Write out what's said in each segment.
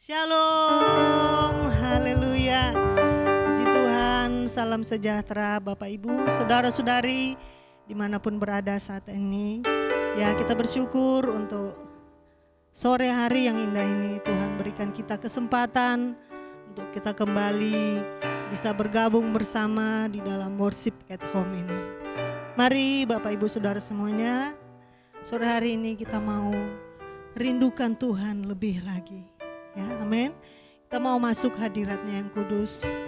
Shalom, haleluya. Puji Tuhan, salam sejahtera Bapak Ibu, saudara-saudari dimanapun berada saat ini. Ya, kita bersyukur untuk sore hari yang indah ini. Tuhan berikan kita kesempatan untuk kita kembali bisa bergabung bersama di dalam worship at home ini. Mari Bapak Ibu Saudara semuanya, sore hari ini kita mau rindukan Tuhan lebih lagi. Ya, amin. Kita mau masuk hadiratnya yang kudus.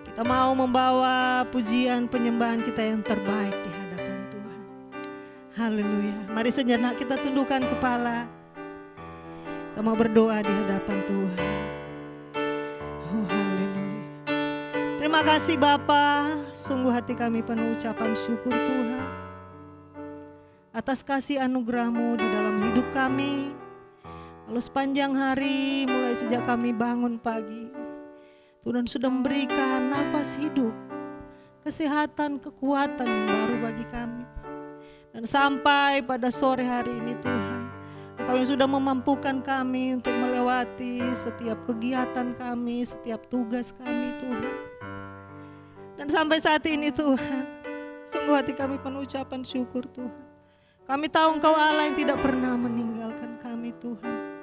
Kita mau membawa pujian penyembahan kita yang terbaik di hadapan Tuhan. Haleluya. Mari sejenak kita tundukkan kepala. Kita mau berdoa di hadapan Tuhan. Oh, haleluya. Terima kasih Bapa, sungguh hati kami penuh ucapan syukur Tuhan atas kasih anugerah-Mu di dalam hidup kami. Lalu sepanjang hari mulai sejak kami bangun pagi, Tuhan sudah memberikan nafas hidup, kesehatan, kekuatan yang baru bagi kami. Dan sampai pada sore hari ini Tuhan, Engkau yang sudah memampukan kami untuk melewati setiap kegiatan kami, setiap tugas kami Tuhan. Dan sampai saat ini Tuhan, sungguh hati kami penuh ucapan syukur Tuhan. Kami tahu Engkau Allah yang tidak pernah meninggalkan kami Tuhan.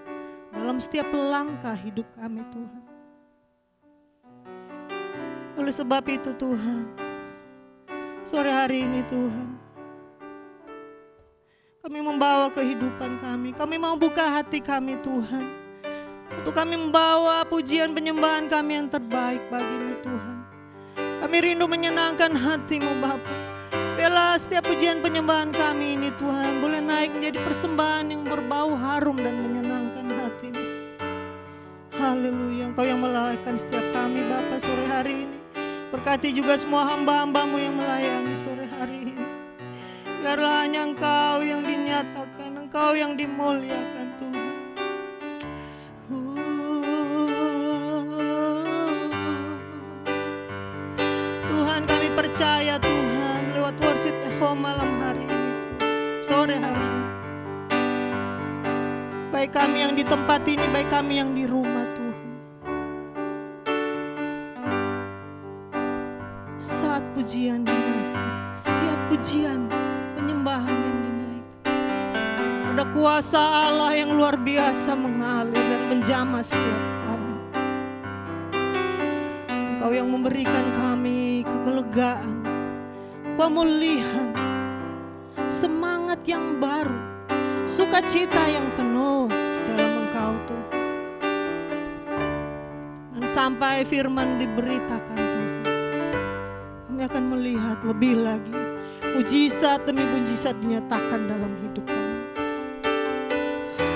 Dalam setiap langkah hidup kami Tuhan. Oleh sebab itu Tuhan, sore hari ini Tuhan, kami membawa kehidupan kami. Kami mau buka hati kami Tuhan, untuk kami membawa pujian penyembahan kami yang terbaik bagi-Mu Tuhan. Kami rindu menyenangkan hati-Mu Bapa. Biarlah setiap pujian penyembahan kami ini Tuhan boleh naik menjadi persembahan yang berbau harum dan menyenangkan hati-Mu. Haleluya, Engkau yang melayani setiap kami Bapa sore hari ini. Berkati juga semua hamba-hamba-Mu yang melayani sore hari ini. Biarlah hanya Engkau yang dinyatakan, Engkau yang dimuliakan Tuhan. Tuhan kami percaya Tuhan lewat worship at home malam hari ini, sore hari ini. Baik kami yang di tempat ini, baik kami yang di rumah Tuhan. Saat pujian dinaikkan, setiap pujian, penyembahan yang dinaikkan, ada kuasa Allah yang luar biasa mengalir dan menjamah setiap kami. Engkau yang memberikan kami kelegaan, pemulihan, semangat yang baru, sukacita yang penuh dalam Engkau Tuhan. Dan sampai firman diberitakan Tuhan, kami akan melihat lebih lagi mujizat demi mujizat dinyatakan dalam hidup kami.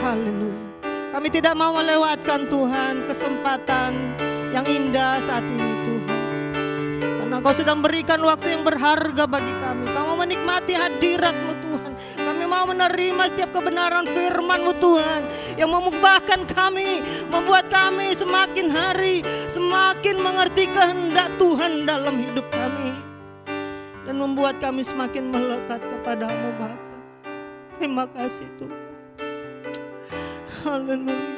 Haleluya. Kami tidak mau melewatkan Tuhan kesempatan yang indah saat ini Tuhan. Karena Engkau sudah memberikan waktu yang berharga bagi kami. Kau mau menikmati hadirat-Mu Tuhan. Kami mau menerima setiap kebenaran firman-Mu Tuhan, yang mengubahkan kami, membuat kami semakin hari semakin mengerti kehendak Tuhan dalam hidup kami, dan membuat kami semakin melekat kepada-Mu Bapa. Terima kasih Tuhan. Haleluya.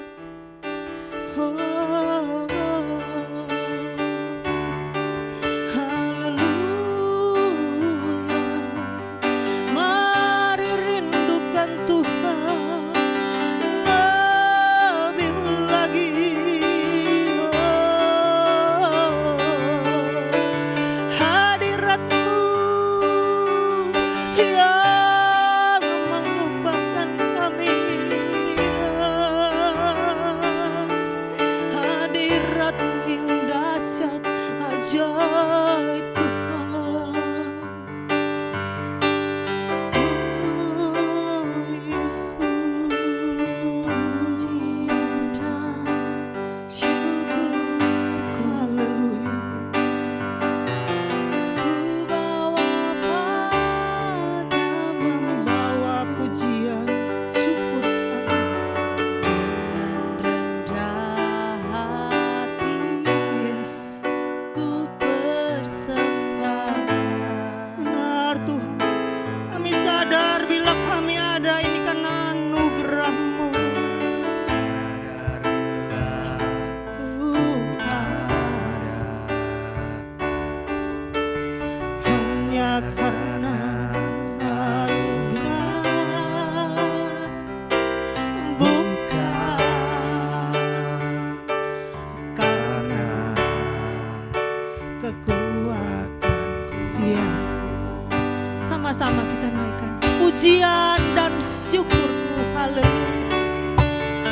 dan syukurku. Haleluya.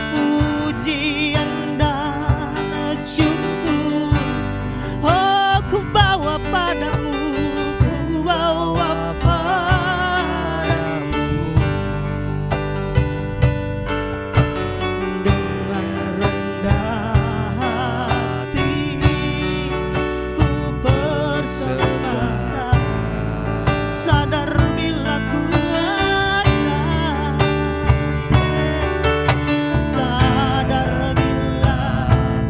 Pujian dan syukur, oh ku bawa padamu, ku bawa padamu. Dengan rendah hati ku persembahkan, sadar bila ku ada, sadar bila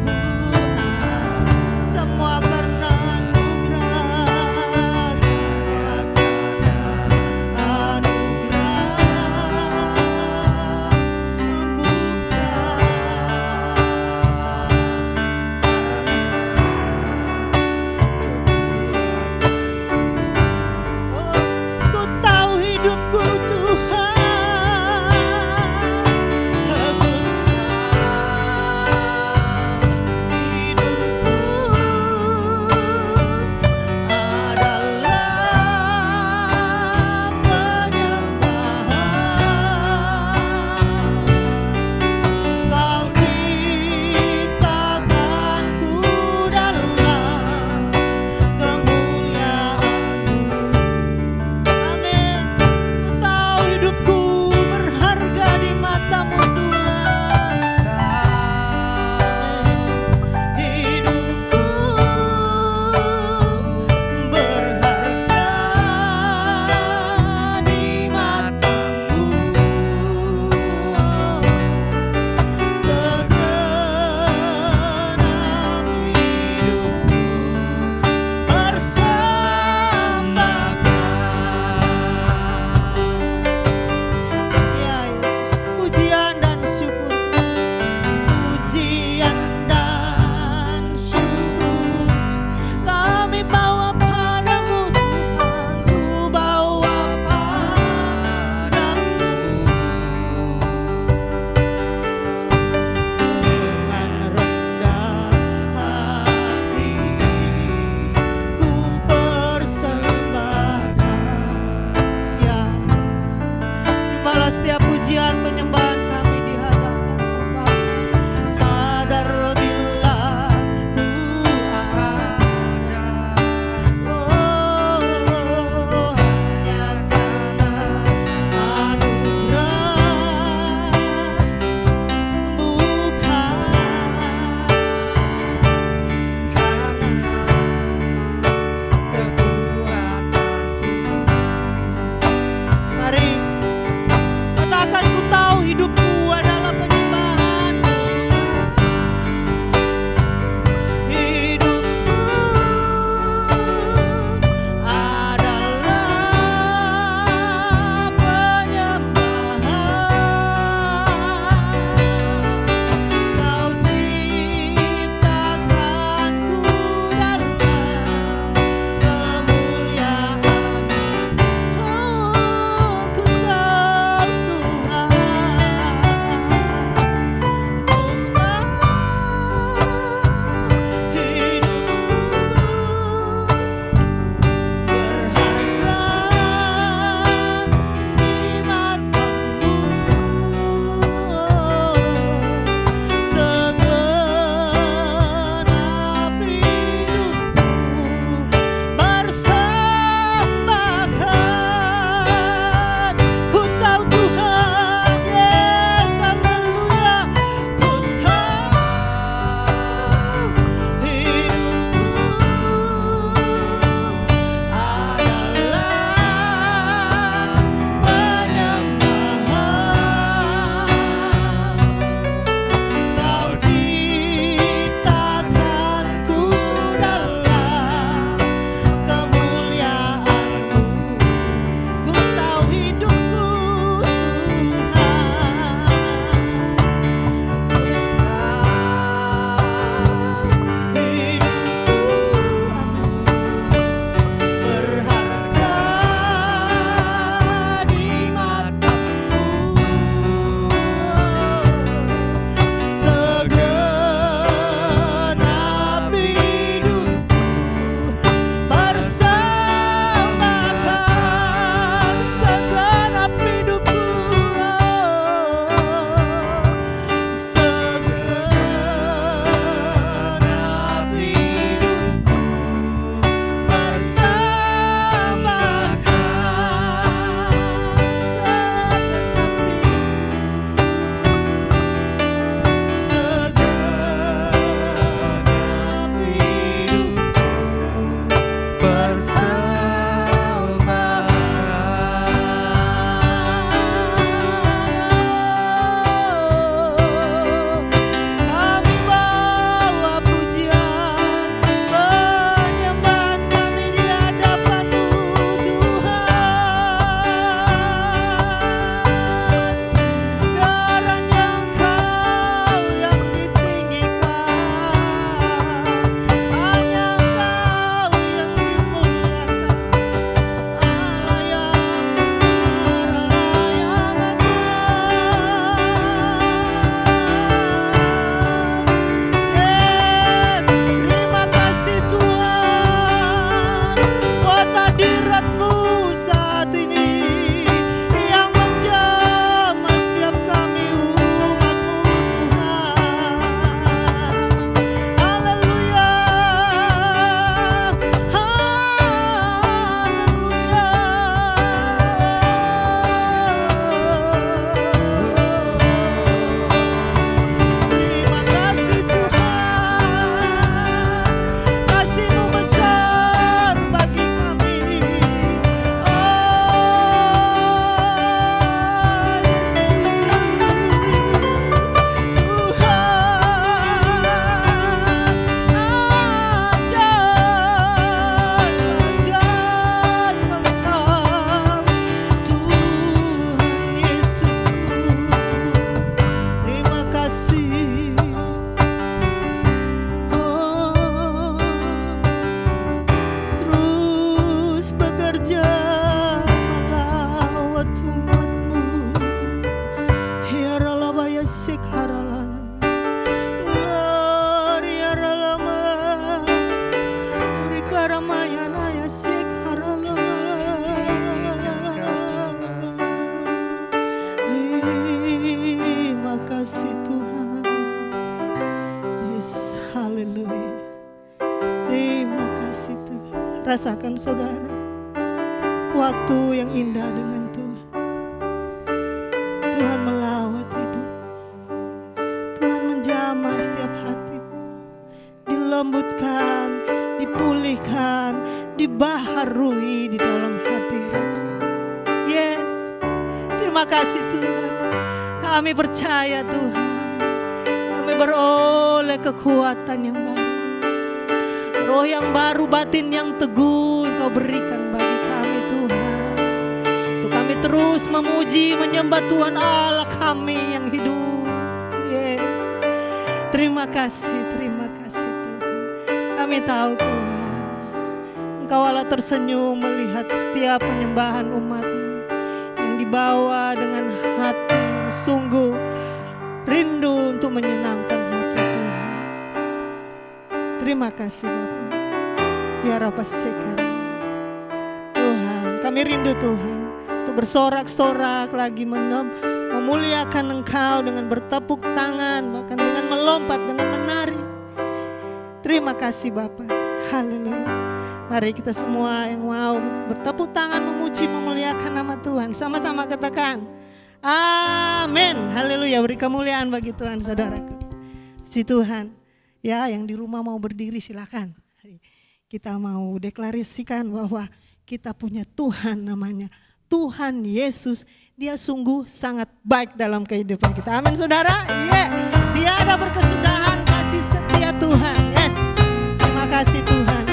ku ada, semua karena anugerah, semua karena anugerah, ku tahu hidupku Tuhan, aku tahu hidupku adalah penyembahan. Kau ciptakanku dalam kemuliaan-Mu. Amin. Ku tahu hidupku berharga di mata-Mu Tuhan. Hidupku berharga di mata-Mu. Segenap hidupku persembahkan. Ya Yesus, pujian dan syukurku, pujian dan syukur kami bawa padamu Tuhan, ku bawa padamu. Dengan rendah hati ku persembahkan. Ya Yesus, terimalah setiap pujian penyembahan kami di hadapan-Mu Bapa. Sadar bila ku ada, oh hanya karena anugerah, bukan karena kekuatanku. Mari katakan, ku tahu hidup sik haralala. Gloria ralama. Urikaramaya naya sik haralama. Terima kasih Tuhan. Yes, haleluya. Terima kasih Tuhan. Rasakan saudara waktu yang indah dengan Tuhan. Tuhan melawat hidup. Tuhan menjamah setiap hatimu. Dilembutkan, dipulihkan, dibaharui di dalam hadirat-Mu. Yes. Terima kasih Tuhan. Kami percaya Tuhan. Kami beroleh kekuatan yang baru. Roh yang baru, batin yang teguh Engkau berikan bagi kami Tuhan. Untuk kami terus memuji, menyembah Tuhan Allah kami yang hidup. Yes. Terima kasih Tuhan. Kami tahu Tuhan, Engkau Allah tersenyum melihat setiap penyembahan umat-Mu yang dibawa dengan hati yang sungguh rindu untuk menyenangkan hati Tuhan. Terima kasih Bapa. Ya Rabbas sekarang Tuhan, kami rindu Tuhan untuk bersorak-sorak lagi memuliakan Engkau dengan bertepuk tangan, bahkan dengan melompat, dengan menari. Terima kasih Bapa. Haleluya. Mari kita semua yang mau bertepuk tangan memuji memuliakan nama Tuhan, sama-sama katakan amin. Haleluya. Beri kemuliaan bagi Tuhan saudaraku. Si Tuhan. Ya, yang di rumah mau berdiri silakan. Kita mau deklarasikan bahwa kita punya Tuhan namanya Tuhan Yesus. Dia sungguh sangat baik dalam kehidupan kita. Amin saudara. Yeah. Tiada berkesudahan kasih setia Tuhan. Yes. Terima kasih Tuhan.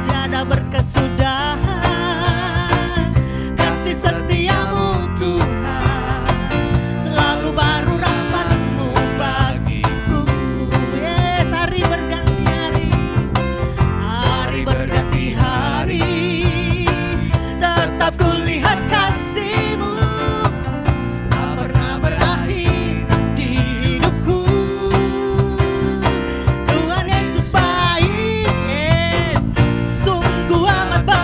Tiada berkesudahan kasih setiamu Tuhan. Selalu baru rahmat-Mu bagiku. Yes, hari berganti hari. Hari berganti hari. Tetap kulihat kasih-Mu. Tak pernah berakhir di hidupku. Tuhan Yesus baik. Yes, sungguh amat baik.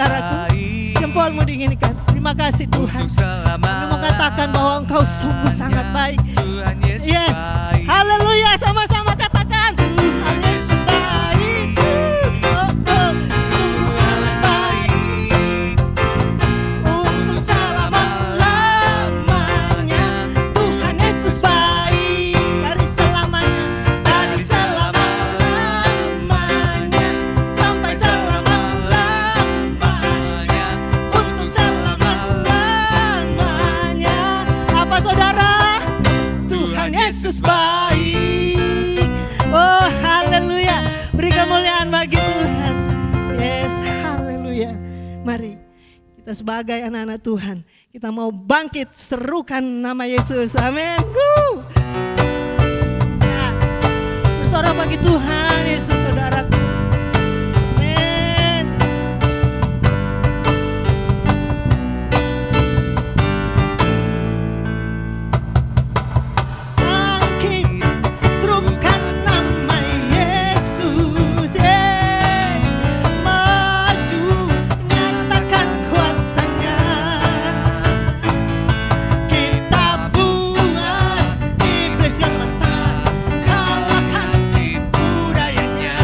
saudaraku, jempolmu diinginkan. Terima kasih Tuhan. Kami mau katakan bahwa Engkau sungguh sangat baik. Yes, haleluya, sama-sama katakan Tuhan Yesus baik. Sungguh amat baik untuk selama-lamanya. Tuhan Yesus baik dari selama-lamanya sampai selama-lamanya, untuk selama-lamanya. Apa saudara? Tuhan Yesus baik. Oh haleluya, beri kemuliaan bagi Tuhan. Yes, haleluya. Mari kita sebagai anak-anak Tuhan, kita mau bangkit serukan nama Yesus. Amin. Ya, bersorak bagi Tuhan Yesus saudaraku. Amin. Bangkit, serukan nama Yesus. Yes. Maju, nyatakan kuasanya. Kita buat iblis yang mentar, kalahkan tipu dayanya.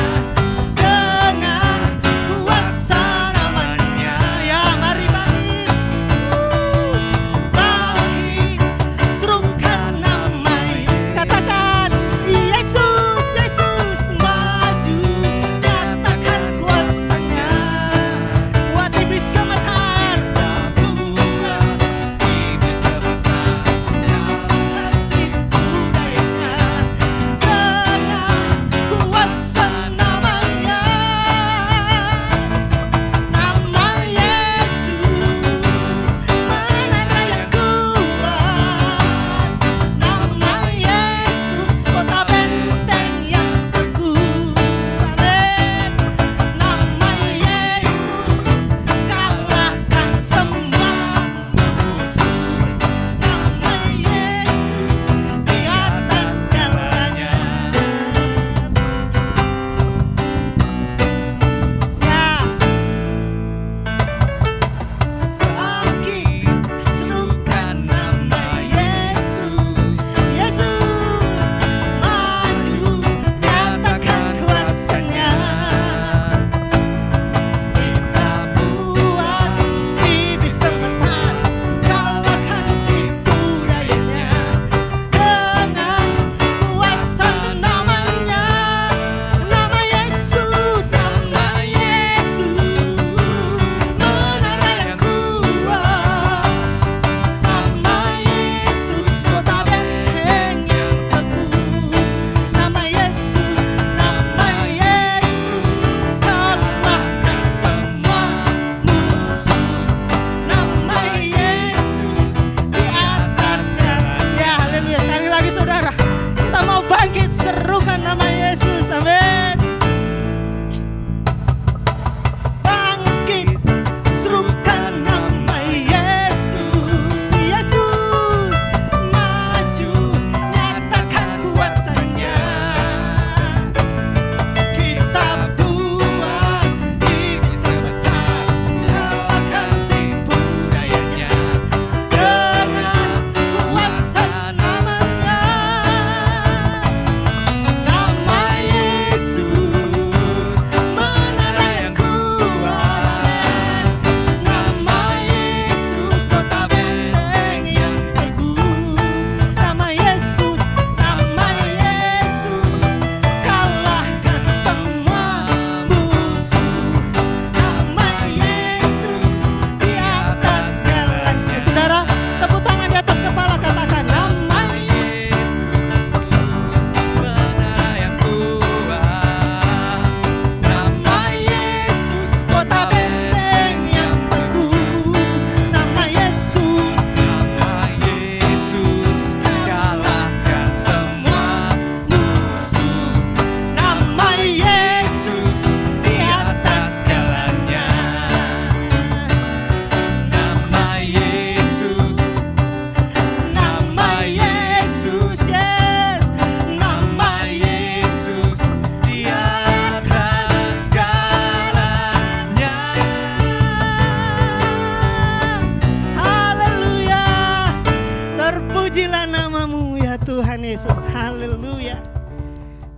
Terpujilah namamu ya Tuhan Yesus. Haleluya.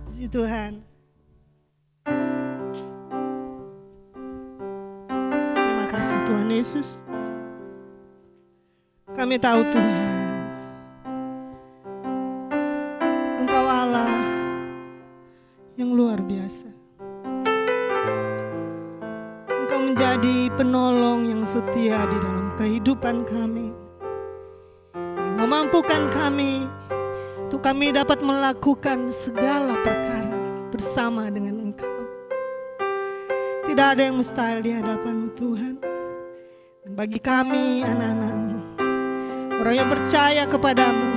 Puji Tuhan. Terima kasih Tuhan Yesus. Kami tahu Tuhan, Engkau Allah yang luar biasa. Engkau menjadi penolong yang setia di dalam kehidupan kami, yang memampukan kami untuk kami dapat melakukan segala perkara bersama dengan Engkau. Tidak ada yang mustahil di hadapan-Mu Tuhan. Dan bagi kami anak-anak-Mu, orang yang percaya kepadamu,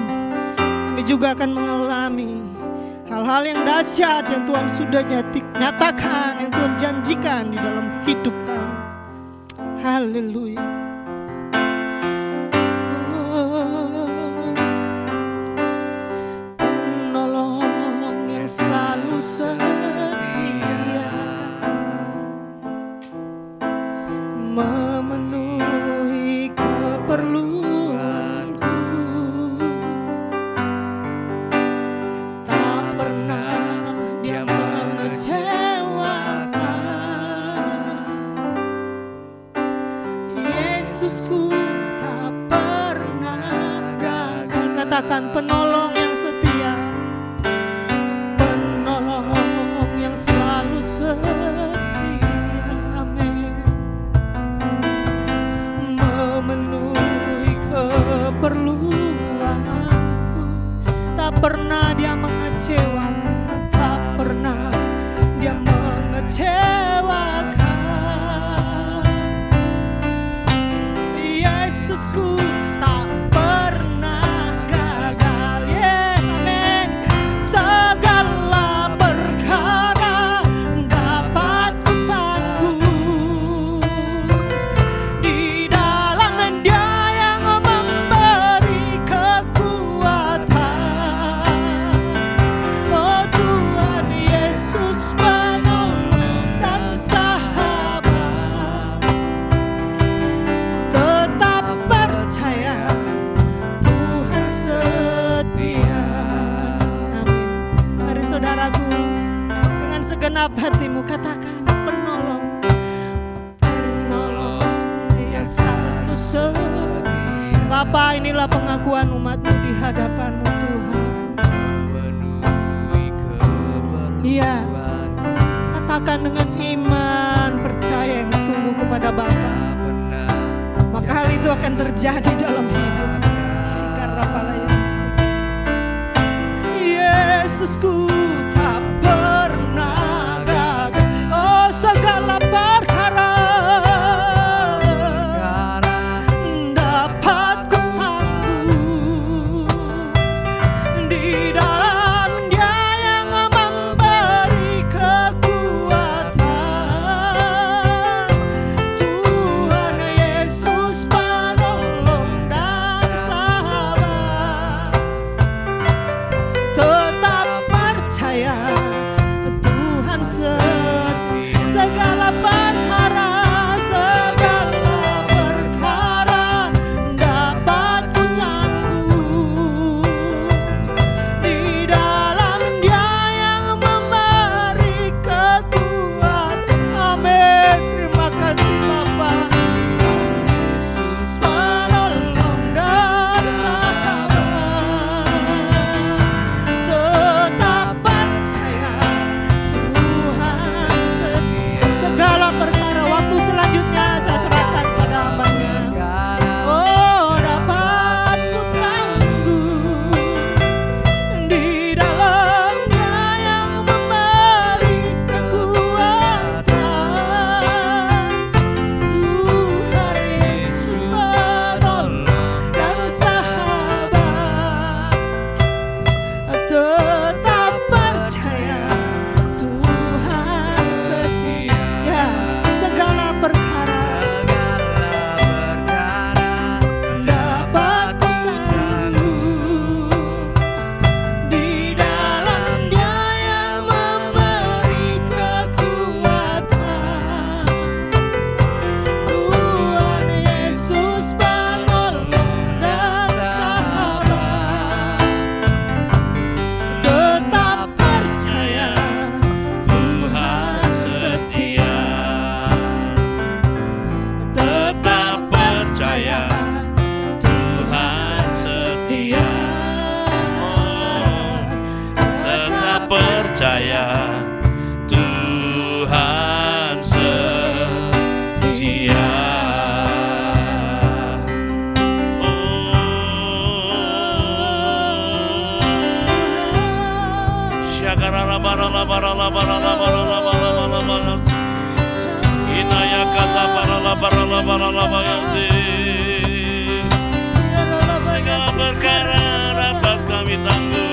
kami juga akan mengalami hal-hal yang dahsyat yang Tuhan sudah nyatakan, yang Tuhan janjikan di dalam hidup kami. Haleluya. Penolong yang selalu setia, memenuhi keperluanku, tak pernah Dia mengecewakan. Yesusku tak pernah gagal. Katakan penolong yang setia, penolong yang selalu setia. Amin. Memenuhi keperluanku, tak pernah Dia mengecewakan, tak pernah Dia mengecewakan. Yesusku tak pernah gagal. Yes, amin. Segala perkara dapat ku tanggung di dalam Dia yang memberi kekuatan. Oh Tuhan Yesus penolong dan sahabat, tetap percaya Tuhan setia. Amin. Mari saudaraku, dengan segenap hatimu katakan penolong, penolong yang selalu setia. Bapa, inilah pengakuan umat-Mu di hadapan-Mu Tuhan. Iya, katakan dengan iman, percaya yang sungguh kepada Bapa, maka hal itu akan terjadi dalam hidup. Sikarapalayasi. Yesusku tak pernah gagal. Oh, segala perkara dapat ku tanggung di dalam Dia yang memberi kekuatan. Tuhan Yesus penolong dan Segala perkara dapat kami tanggung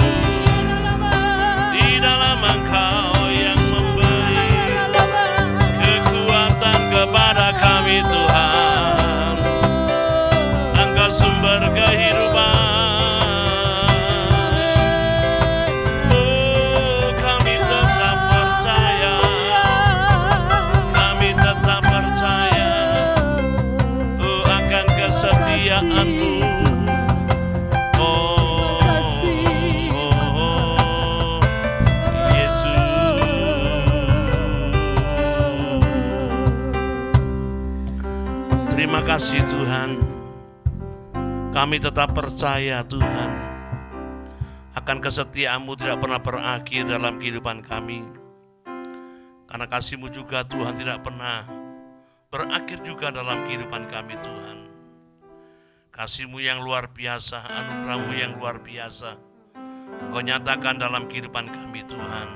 di dalam Engkau yang memberi kekuatan kepada kami Tuhan. Engkau sumber kehidupan. Kami tetap percaya, akan kesetiaan-Mu. Terima kasih Tuhan, kami tetap percaya Tuhan akan kesetiaan-Mu tidak pernah berakhir dalam kehidupan kami. Karena kasih-Mu juga Tuhan tidak pernah berakhir juga dalam kehidupan kami Tuhan. Kasih-Mu yang luar biasa, anugerah-Mu yang luar biasa Engkau nyatakan dalam kehidupan kami Tuhan.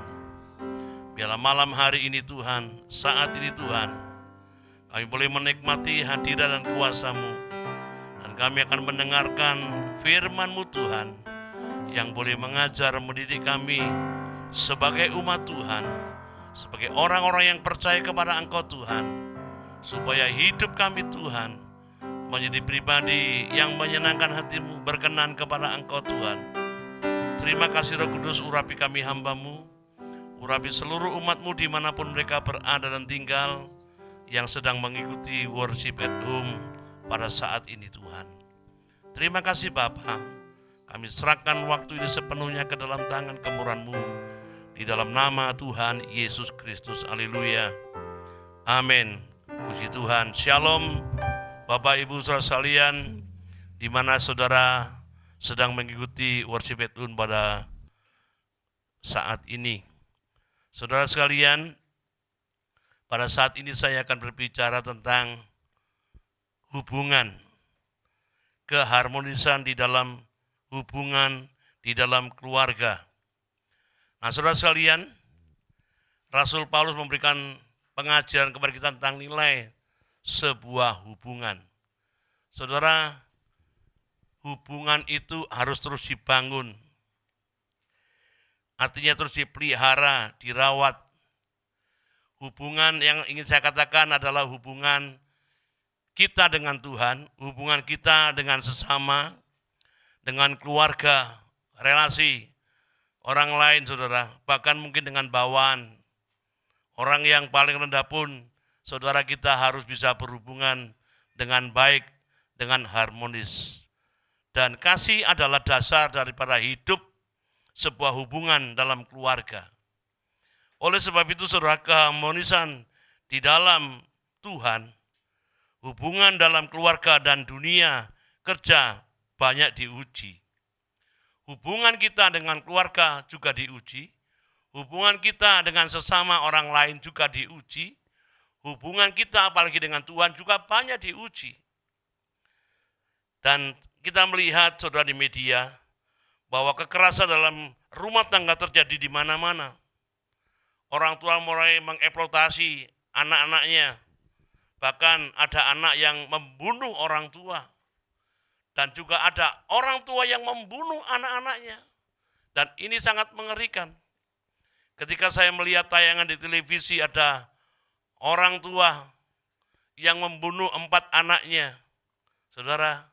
Biarlah malam hari ini Tuhan, saat ini Tuhan, kami boleh menikmati hadirat dan kuasa-Mu, dan kami akan mendengarkan firman-Mu Tuhan, yang boleh mengajar, mendidik kami sebagai umat Tuhan, sebagai orang-orang yang percaya kepada Engkau Tuhan, supaya hidup kami Tuhan menjadi pribadi yang menyenangkan hati-Mu, berkenan kepada Engkau Tuhan. Terima kasih Roh Kudus, urapi kami hamba-Mu, urapi seluruh umat-Mu dimanapun mereka berada dan tinggal, yang sedang mengikuti worship at home pada saat ini Tuhan. Terima kasih Bapa, kami serahkan waktu ini sepenuhnya ke dalam tangan kemurahan-Mu, di dalam nama Tuhan Yesus Kristus. Haleluya. Amin. Puji Tuhan. Shalom Bapak Ibu saudara sekalian, di mana saudara sedang mengikuti worship at home pada saat ini. Saudara sekalian, pada saat ini saya akan berbicara tentang hubungan, keharmonisan di dalam hubungan di dalam keluarga. Nah, saudara sekalian, Rasul Paulus memberikan pengajaran kepada kita tentang nilai sebuah hubungan. Saudara, hubungan itu harus terus dibangun. Artinya terus dipelihara, dirawat. Hubungan yang ingin saya katakan adalah hubungan kita dengan Tuhan, hubungan kita dengan sesama, dengan keluarga, relasi orang lain saudara, bahkan mungkin dengan bawahan. Orang yang paling rendah pun saudara kita harus bisa berhubungan dengan baik, dengan harmonis. Dan kasih adalah dasar daripada hidup sebuah hubungan dalam keluarga. Oleh sebab itu saudara, keharmonisan di dalam Tuhan, hubungan dalam keluarga dan dunia kerja banyak diuji. Hubungan kita dengan keluarga juga diuji. Hubungan kita dengan sesama orang lain juga diuji. Hubungan kita apalagi dengan Tuhan juga banyak diuji. Dan kita melihat saudara di media bahwa kekerasan dalam rumah tangga terjadi di mana-mana. Orang tua mulai mengeksploitasi anak-anaknya. Bahkan ada anak yang membunuh orang tua. Dan juga ada orang tua yang membunuh anak-anaknya. Dan ini sangat mengerikan. Ketika saya melihat tayangan di televisi, ada orang tua yang membunuh 4 anaknya. Saudara,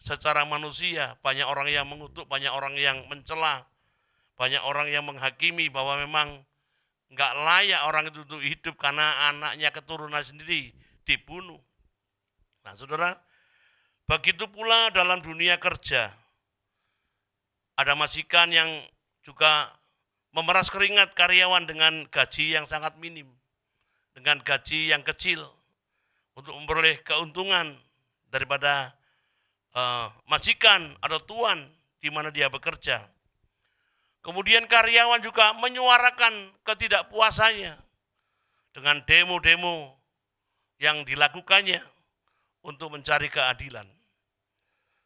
secara manusia banyak orang yang mengutuk, banyak orang yang mencela, banyak orang yang menghakimi bahwa memang enggak layak orang itu untuk hidup karena anaknya keturunan sendiri dibunuh. Nah saudara, begitu pula dalam dunia kerja. Ada majikan yang juga memeras keringat karyawan dengan gaji yang sangat minim, dengan gaji yang kecil untuk memperoleh keuntungan daripada majikan atau tuan di mana dia bekerja. Kemudian karyawan juga menyuarakan ketidakpuasannya dengan demo-demo yang dilakukannya untuk mencari keadilan.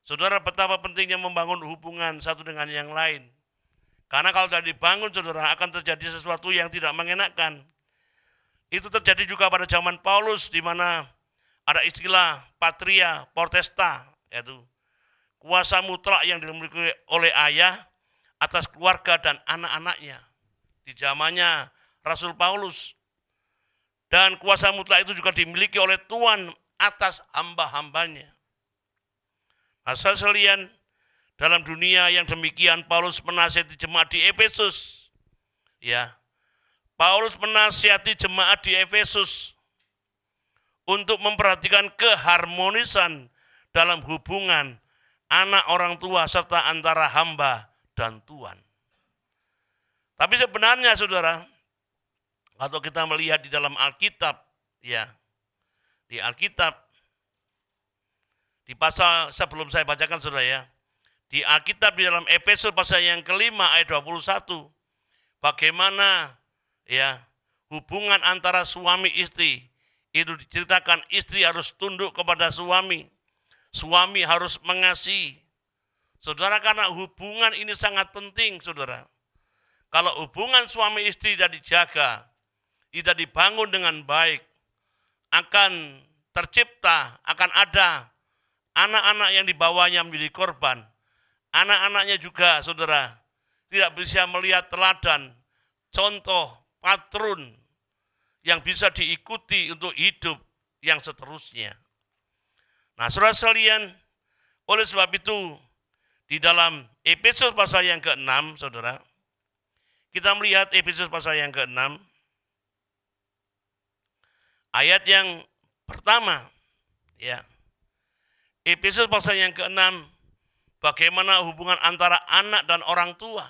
Saudara, betapa pentingnya membangun hubungan satu dengan yang lain. Karena kalau tidak dibangun, saudara, akan terjadi sesuatu yang tidak mengenakan. Itu terjadi juga pada zaman Paulus, di mana ada istilah patria potesta, yaitu kuasa mutlak yang dimiliki oleh ayah atas keluarga dan anak-anaknya. Di zamannya Rasul Paulus. Dan kuasa mutlak itu juga dimiliki oleh Tuhan atas hamba-hambanya. Nah, sekalian, dalam dunia yang demikian Paulus menasihati jemaat di Efesus. Ya. Paulus menasihati jemaat di Efesus untuk memperhatikan keharmonisan dalam hubungan anak orang tua serta antara hamba dan Tuhan. Tapi sebenarnya saudara, kalau kita melihat di dalam Alkitab, ya, di Alkitab, di pasal sebelum saya bacakan saudara ya, di Alkitab di dalam Efesus pasal yang kelima ayat 21, bagaimana ya hubungan antara suami istri itu diceritakan, istri harus tunduk kepada suami, suami harus mengasihi. Saudara, karena hubungan ini sangat penting saudara. Kalau hubungan suami istri tidak dijaga, tidak dibangun dengan baik, akan tercipta, akan ada anak-anak yang dibawanya menjadi korban. Anak-anaknya juga, saudara, tidak bisa melihat teladan, contoh, patron yang bisa diikuti untuk hidup yang seterusnya. Nah, saudara sekalian, oleh sebab itu, di dalam Efesus pasal yang ke-6, saudara, kita melihat Efesus pasal yang ke-6, ayat yang pertama, ya. Efesus pasal yang ke-6, bagaimana hubungan antara anak dan orang tua.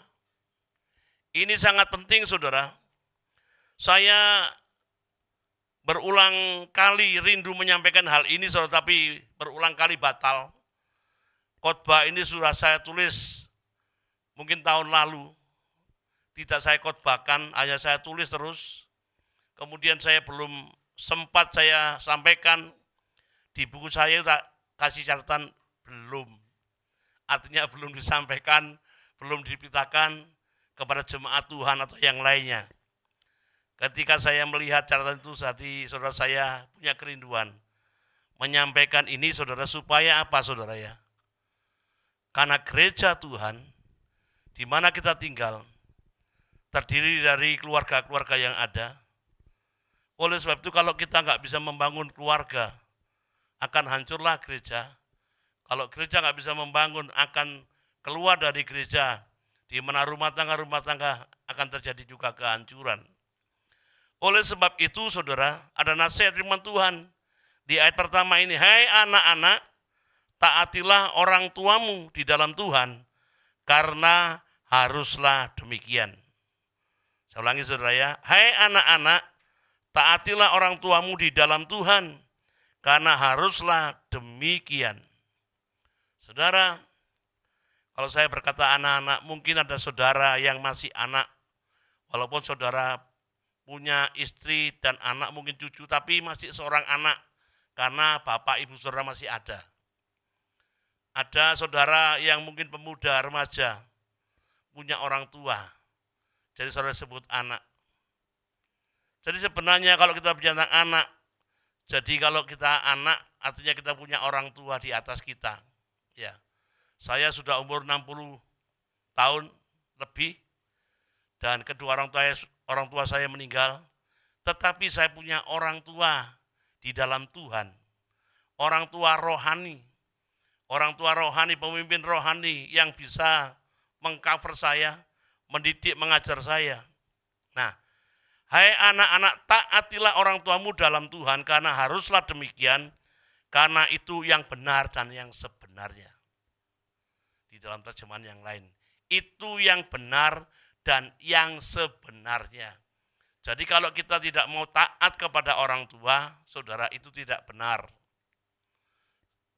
Ini sangat penting saudara. Saya berulang kali rindu menyampaikan hal ini saudara, tapi berulang kali batal. Khotbah ini sudah saya tulis mungkin tahun lalu. Tidak saya khotbahkan, hanya saya tulis terus. Kemudian saya belum sempat saya sampaikan. Di buku saya tak kasih catatan belum. Artinya belum disampaikan, belum diberitakan kepada jemaat Tuhan atau yang lainnya. Ketika saya melihat catatan itu, hati saudara saya punya kerinduan menyampaikan ini saudara, supaya apa saudara ya? Karena gereja Tuhan di mana kita tinggal terdiri dari keluarga-keluarga yang ada. Oleh sebab itu kalau kita nggak bisa membangun keluarga, akan hancurlah gereja. Kalau gereja nggak bisa membangun, akan keluar dari gereja, di mana rumah tangga akan terjadi juga kehancuran. Oleh sebab itu saudara, ada nasihat firman Tuhan di ayat pertama ini, hai anak-anak, taatilah orang tuamu di dalam Tuhan, karena haruslah demikian. Saya ulangi saudara ya, hai anak-anak, taatilah orang tuamu di dalam Tuhan, karena haruslah demikian. Saudara, kalau saya berkata anak-anak, mungkin ada saudara yang masih anak, walaupun saudara punya istri dan anak, mungkin cucu, tapi masih seorang anak, karena bapak ibu saudara masih ada. Ada saudara yang mungkin pemuda, remaja, punya orang tua, jadi saudara sebut anak. Jadi sebenarnya kalau kita bicara tentang anak, jadi kalau kita anak, artinya kita punya orang tua di atas kita. Ya, saya sudah umur 60 tahun lebih, dan kedua orang tua saya meninggal, tetapi saya punya orang tua di dalam Tuhan. Orang tua rohani, pemimpin rohani yang bisa mengcover saya, mendidik, mengajar saya. Nah, hai anak-anak, taatilah orang tuamu dalam Tuhan, karena haruslah demikian, karena itu yang benar dan yang sebenarnya. Di dalam terjemahan yang lain, itu yang benar dan yang sebenarnya. Jadi kalau kita tidak mau taat kepada orang tua, saudara, itu tidak benar.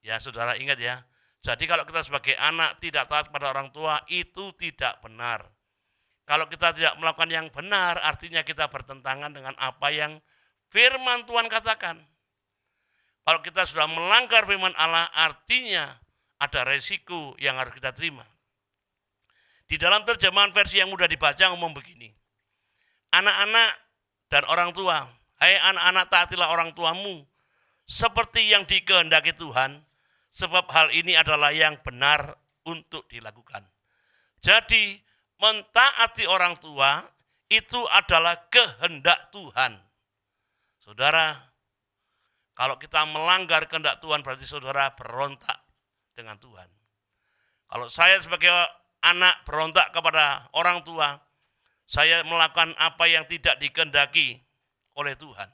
Ya saudara ingat ya, jadi kalau kita sebagai anak tidak taat kepada orang tua, itu tidak benar. Kalau kita tidak melakukan yang benar, artinya kita bertentangan dengan apa yang firman Tuhan katakan. Kalau kita sudah melanggar firman Allah, artinya ada resiko yang harus kita terima. Di dalam terjemahan versi yang mudah dibaca ngomong begini. Anak-anak dan orang tua, hai anak-anak taatilah orang tuamu seperti yang dikehendaki Tuhan, sebab hal ini adalah yang benar untuk dilakukan. Jadi mentaati orang tua itu adalah kehendak Tuhan. Saudara, kalau kita melanggar kehendak Tuhan berarti saudara berontak dengan Tuhan. Kalau saya sebagai anak berontak kepada orang tua, saya melakukan apa yang tidak dikehendaki oleh Tuhan.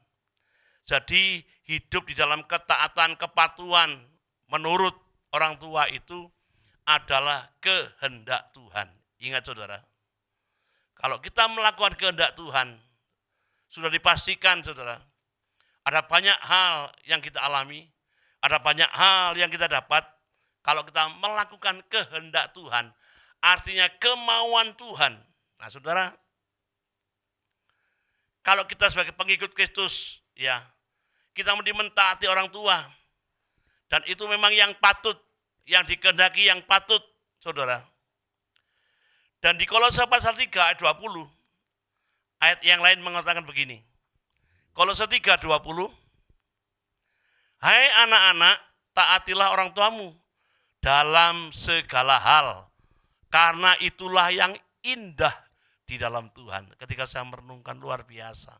Jadi hidup di dalam ketaatan, kepatuhan menurut orang tua itu adalah kehendak Tuhan. Ingat saudara, kalau kita melakukan kehendak Tuhan, sudah dipastikan saudara, ada banyak hal yang kita alami, ada banyak hal yang kita dapat. Kalau kita melakukan kehendak Tuhan, artinya kemauan Tuhan. Nah saudara, kalau kita sebagai pengikut Kristus, ya, kita mentaati orang tua. Dan itu memang yang patut, yang dikehendaki yang patut, saudara. Dan di Kolose pasal 3 ayat 20, ayat yang lain mengatakan begini. Kolose 3:20, hai anak-anak, taatilah orang tuamu dalam segala hal, karena itulah yang indah di dalam Tuhan. Ketika saya merenungkan luar biasa.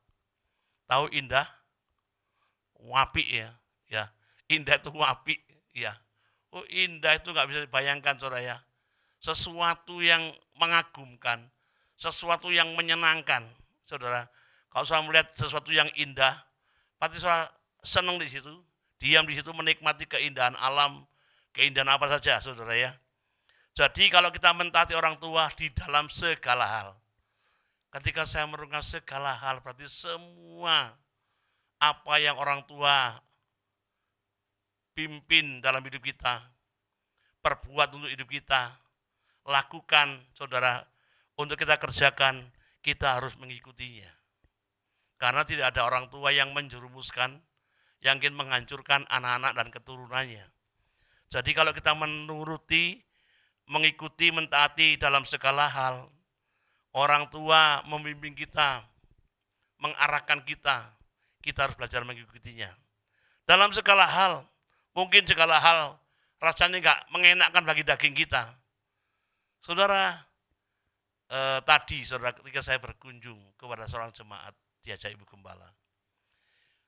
Tahu indah? Wapi ya. Ya, indah itu wapi ya. Oh, indah itu nggak bisa dibayangkan saudara ya. Sesuatu yang mengagumkan, sesuatu yang menyenangkan, saudara. Kalau saya melihat sesuatu yang indah, pasti saya senang di situ, diam di situ menikmati keindahan alam, keindahan apa saja, saudara ya. Jadi kalau kita mentaati orang tua di dalam segala hal, ketika saya merenungkan segala hal, berarti semua apa yang orang tua pimpin dalam hidup kita, perbuat untuk hidup kita, lakukan, saudara, untuk kita kerjakan, kita harus mengikutinya. Karena tidak ada orang tua yang menjerumuskan, yang ingin menghancurkan anak-anak dan keturunannya. Jadi kalau kita menuruti, mengikuti, mentaati dalam segala hal, orang tua membimbing kita, mengarahkan kita, kita harus belajar mengikutinya. Dalam segala hal, mungkin segala hal rasanya enggak mengenakkan bagi daging kita. Saudara, tadi saudara ketika saya berkunjung kepada seorang jemaat diajak Ibu Gembala,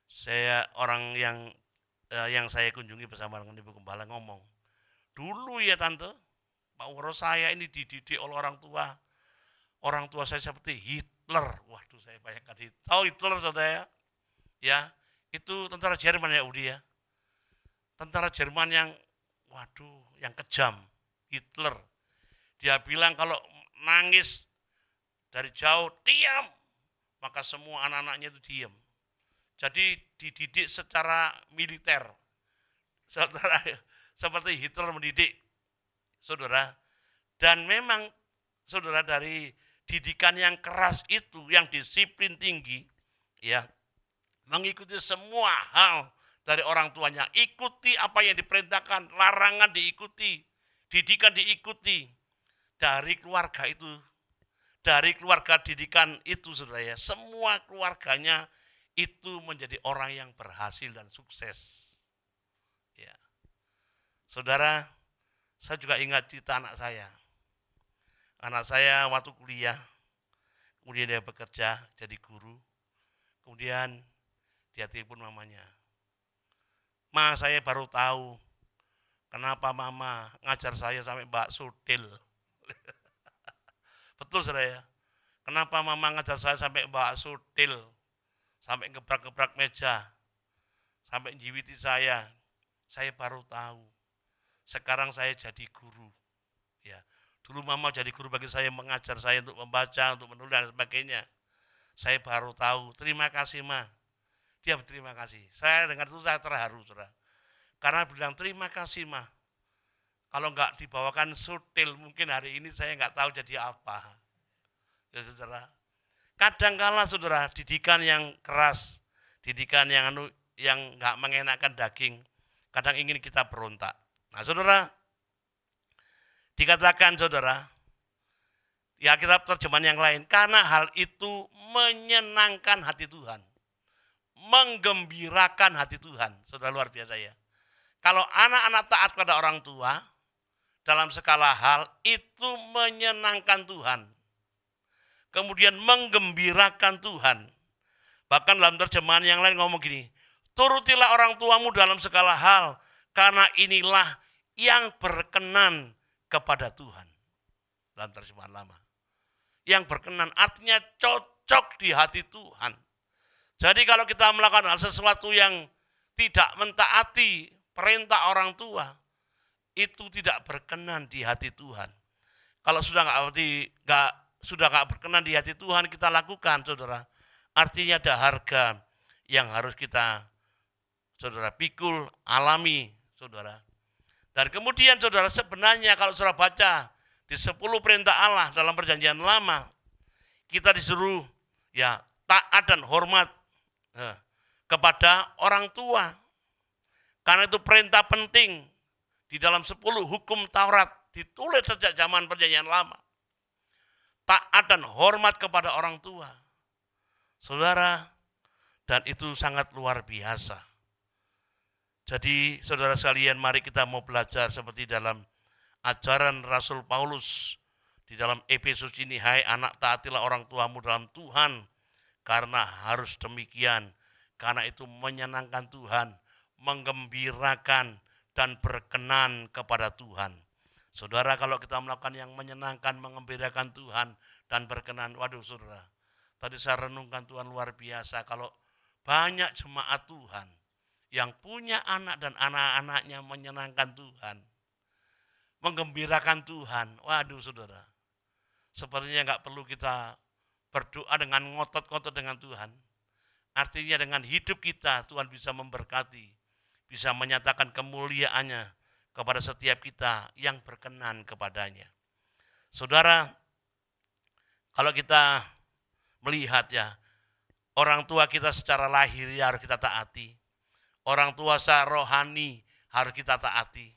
saya orang yang saya kunjungi bersama dengan Ibu Gembala ngomong, dulu ya tante, Pak Woro saya ini dididik oleh orang tua saya seperti Hitler. Waduh, saya bayangkan tahu Hitler saudara ya, itu tentara Jerman ya Udi ya, tentara Jerman yang waduh yang kejam, Hitler. Dia bilang kalau nangis dari jauh, diam. Maka semua anak-anaknya itu diam. Jadi dididik secara militer. Saudara, seperti Hitler mendidik. Saudara. Dan memang, saudara, dari didikan yang keras itu, yang disiplin tinggi, ya, mengikuti semua hal dari orang tuanya. Ikuti apa yang diperintahkan, larangan diikuti, didikan diikuti. Dari keluarga itu, dari keluarga didikan itu saudara ya, semua keluarganya itu menjadi orang yang berhasil dan sukses. Ya. Saudara, saya juga ingat cerita anak saya. Anak saya waktu kuliah, kemudian dia bekerja jadi guru, kemudian dia telepon mamanya. Ma, saya baru tahu kenapa mama ngajar saya sampai Mbak Sudil. Betul saudara ya. Kenapa mama ngajar saya sampai Mbak Sudil, sampai gebrak-gebrak meja, sampai njiwiti saya baru tahu. Sekarang saya jadi guru. Ya, dulu mama jadi guru bagi saya, mengajar saya untuk membaca, untuk menulis dan sebagainya. Saya baru tahu. Terima kasih ma. Dia berterima kasih. Saya dengar itu saya terharu saudara. Karena bilang terima kasih ma. Kalau enggak dibawakan Sudil, mungkin hari ini saya enggak tahu jadi apa. Ya saudara. Kadangkala saudara, didikan yang keras, didikan yang enggak mengenakan daging, kadang ingin kita berontak. Nah saudara, dikatakan saudara, Ya kita terjemahan yang lain. Karena hal itu menyenangkan hati Tuhan. Menggembirakan hati Tuhan. Saudara, luar biasa ya. Kalau anak-anak taat pada orang tua, dalam segala hal itu menyenangkan Tuhan. Kemudian menggembirakan Tuhan. Bahkan dalam terjemahan yang lain ngomong gini, turutilah orang tuamu dalam segala hal, karena inilah yang berkenan kepada Tuhan. Dalam terjemahan lama. Yang berkenan artinya cocok di hati Tuhan. Jadi kalau kita melakukan hal sesuatu yang tidak mentaati perintah orang tua, itu tidak berkenan di hati Tuhan. Kalau sudah nggak berkenan di hati Tuhan, kita lakukan, saudara. Artinya ada harga yang harus kita, saudara, pikul, alami, saudara. Dan kemudian, saudara, sebenarnya kalau saudara baca di 10 perintah Allah dalam perjanjian lama, kita disuruh ya taat dan hormat kepada orang tua. Karena itu perintah penting di dalam 10 hukum Taurat ditulis sejak zaman perjanjian lama. Taat dan hormat kepada orang tua. Saudara, dan itu sangat luar biasa. Jadi saudara sekalian, mari kita mau belajar seperti dalam ajaran Rasul Paulus di dalam Efesus ini, hai anak taatilah orang tuamu dalam Tuhan, karena harus demikian, karena itu menyenangkan Tuhan, menggembirakan dan berkenan kepada Tuhan. Saudara, kalau kita melakukan yang menyenangkan, mengembirakan Tuhan dan berkenan, waduh saudara, tadi saya renungkan Tuhan luar biasa kalau banyak jemaat Tuhan yang punya anak dan anak-anaknya menyenangkan Tuhan, menggembirakan Tuhan. Waduh saudara, sepertinya nggak perlu kita berdoa dengan ngotot-ngotot dengan Tuhan. Artinya dengan hidup kita Tuhan bisa memberkati, bisa menyatakan kemuliaannya kepada setiap kita yang berkenan kepadanya. Saudara, kalau kita melihat ya, orang tua kita secara lahir ya harus kita taati. Orang tua secara rohani harus kita taati.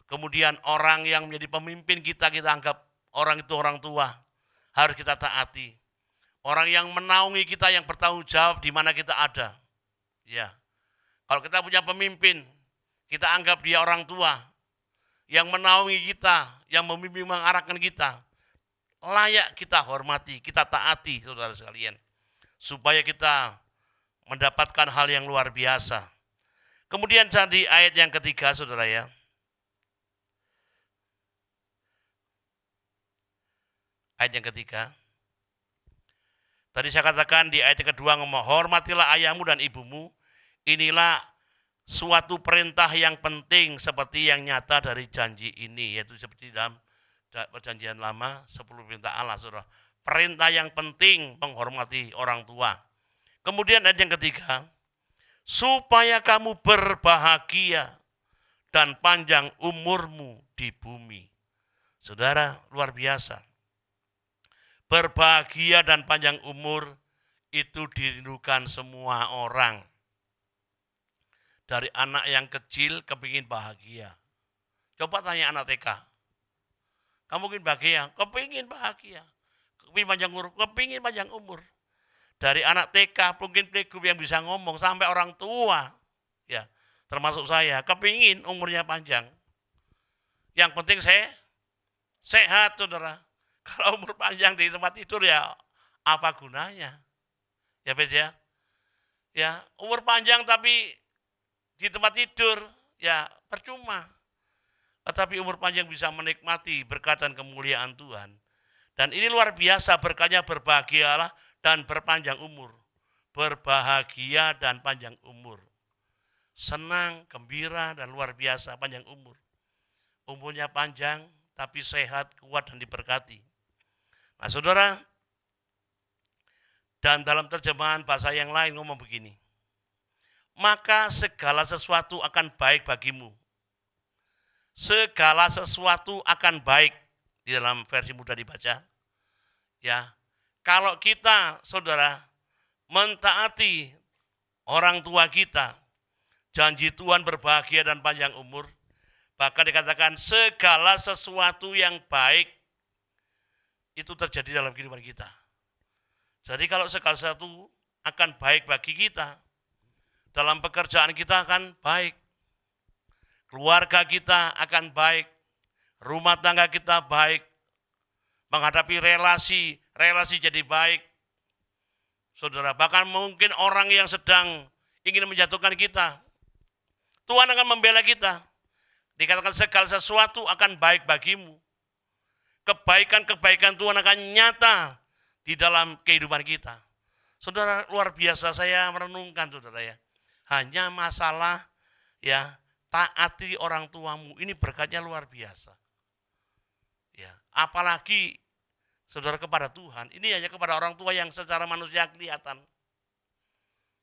Kemudian orang yang menjadi pemimpin kita anggap orang itu orang tua, harus kita taati. Orang yang menaungi kita, yang bertanggung jawab di mana kita ada. Ya. Kalau kita punya pemimpin, kita anggap dia orang tua, yang menaungi kita, yang memimpin mengarahkan kita, layak kita hormati, kita taati, saudara sekalian. Supaya kita mendapatkan hal yang luar biasa. Kemudian di ayat yang ketiga, saudara ya. Ayat yang ketiga. Tadi saya katakan di ayat yang kedua, ngomong hormatilah ayahmu dan ibumu. Inilah suatu perintah yang penting seperti yang nyata dari janji ini. Yaitu seperti dalam perjanjian lama, 10 perintah Allah. Saudara. Perintah yang penting menghormati orang tua. Kemudian ayat yang ketiga, supaya kamu berbahagia dan panjang umurmu di bumi. Saudara, luar biasa. Berbahagia dan panjang umur itu dirindukan semua orang. Dari anak yang kecil kepingin bahagia. Coba tanya anak TK. Kamu mungkin bahagia? Kepingin bahagia. Kepingin panjang umur? Kepingin panjang umur. Dari anak TK mungkin playgroup yang bisa ngomong sampai orang tua. Ya, termasuk saya. Kepingin umurnya panjang. Yang penting saya sehat, saudara. Kalau umur panjang di tempat tidur ya apa gunanya? Ya Bet ya. Ya, umur panjang tapi di tempat tidur ya percuma. Tetapi umur panjang bisa menikmati berkat dan kemuliaan Tuhan. Dan ini luar biasa berkatnya, berbahagialah dan berpanjang umur. Berbahagia dan panjang umur. Senang, gembira dan luar biasa panjang umur. Umurnya panjang tapi sehat, kuat dan diberkati. Nah saudara, dan dalam terjemahan bahasa yang lain ngomong begini, maka segala sesuatu akan baik bagimu. Segala sesuatu akan baik, di dalam versi mudah dibaca. Ya, kalau kita, saudara, mentaati orang tua kita, janji Tuhan berbahagia dan panjang umur, bahkan dikatakan segala sesuatu yang baik itu terjadi dalam kehidupan kita. Jadi kalau segala sesuatu akan baik bagi kita, dalam pekerjaan kita akan baik, keluarga kita akan baik, rumah tangga kita baik, menghadapi relasi jadi baik. Saudara, bahkan mungkin orang yang sedang ingin menjatuhkan kita, Tuhan akan membela kita. Dikatakan segala sesuatu akan baik bagimu. Kebaikan-kebaikan Tuhan akan nyata di dalam kehidupan kita. Saudara, luar biasa saya merenungkan, saudara ya. Hanya masalah ya, taati orang tuamu, ini berkatnya luar biasa. Ya, apalagi saudara kepada Tuhan, ini hanya kepada orang tua yang secara manusia kelihatan.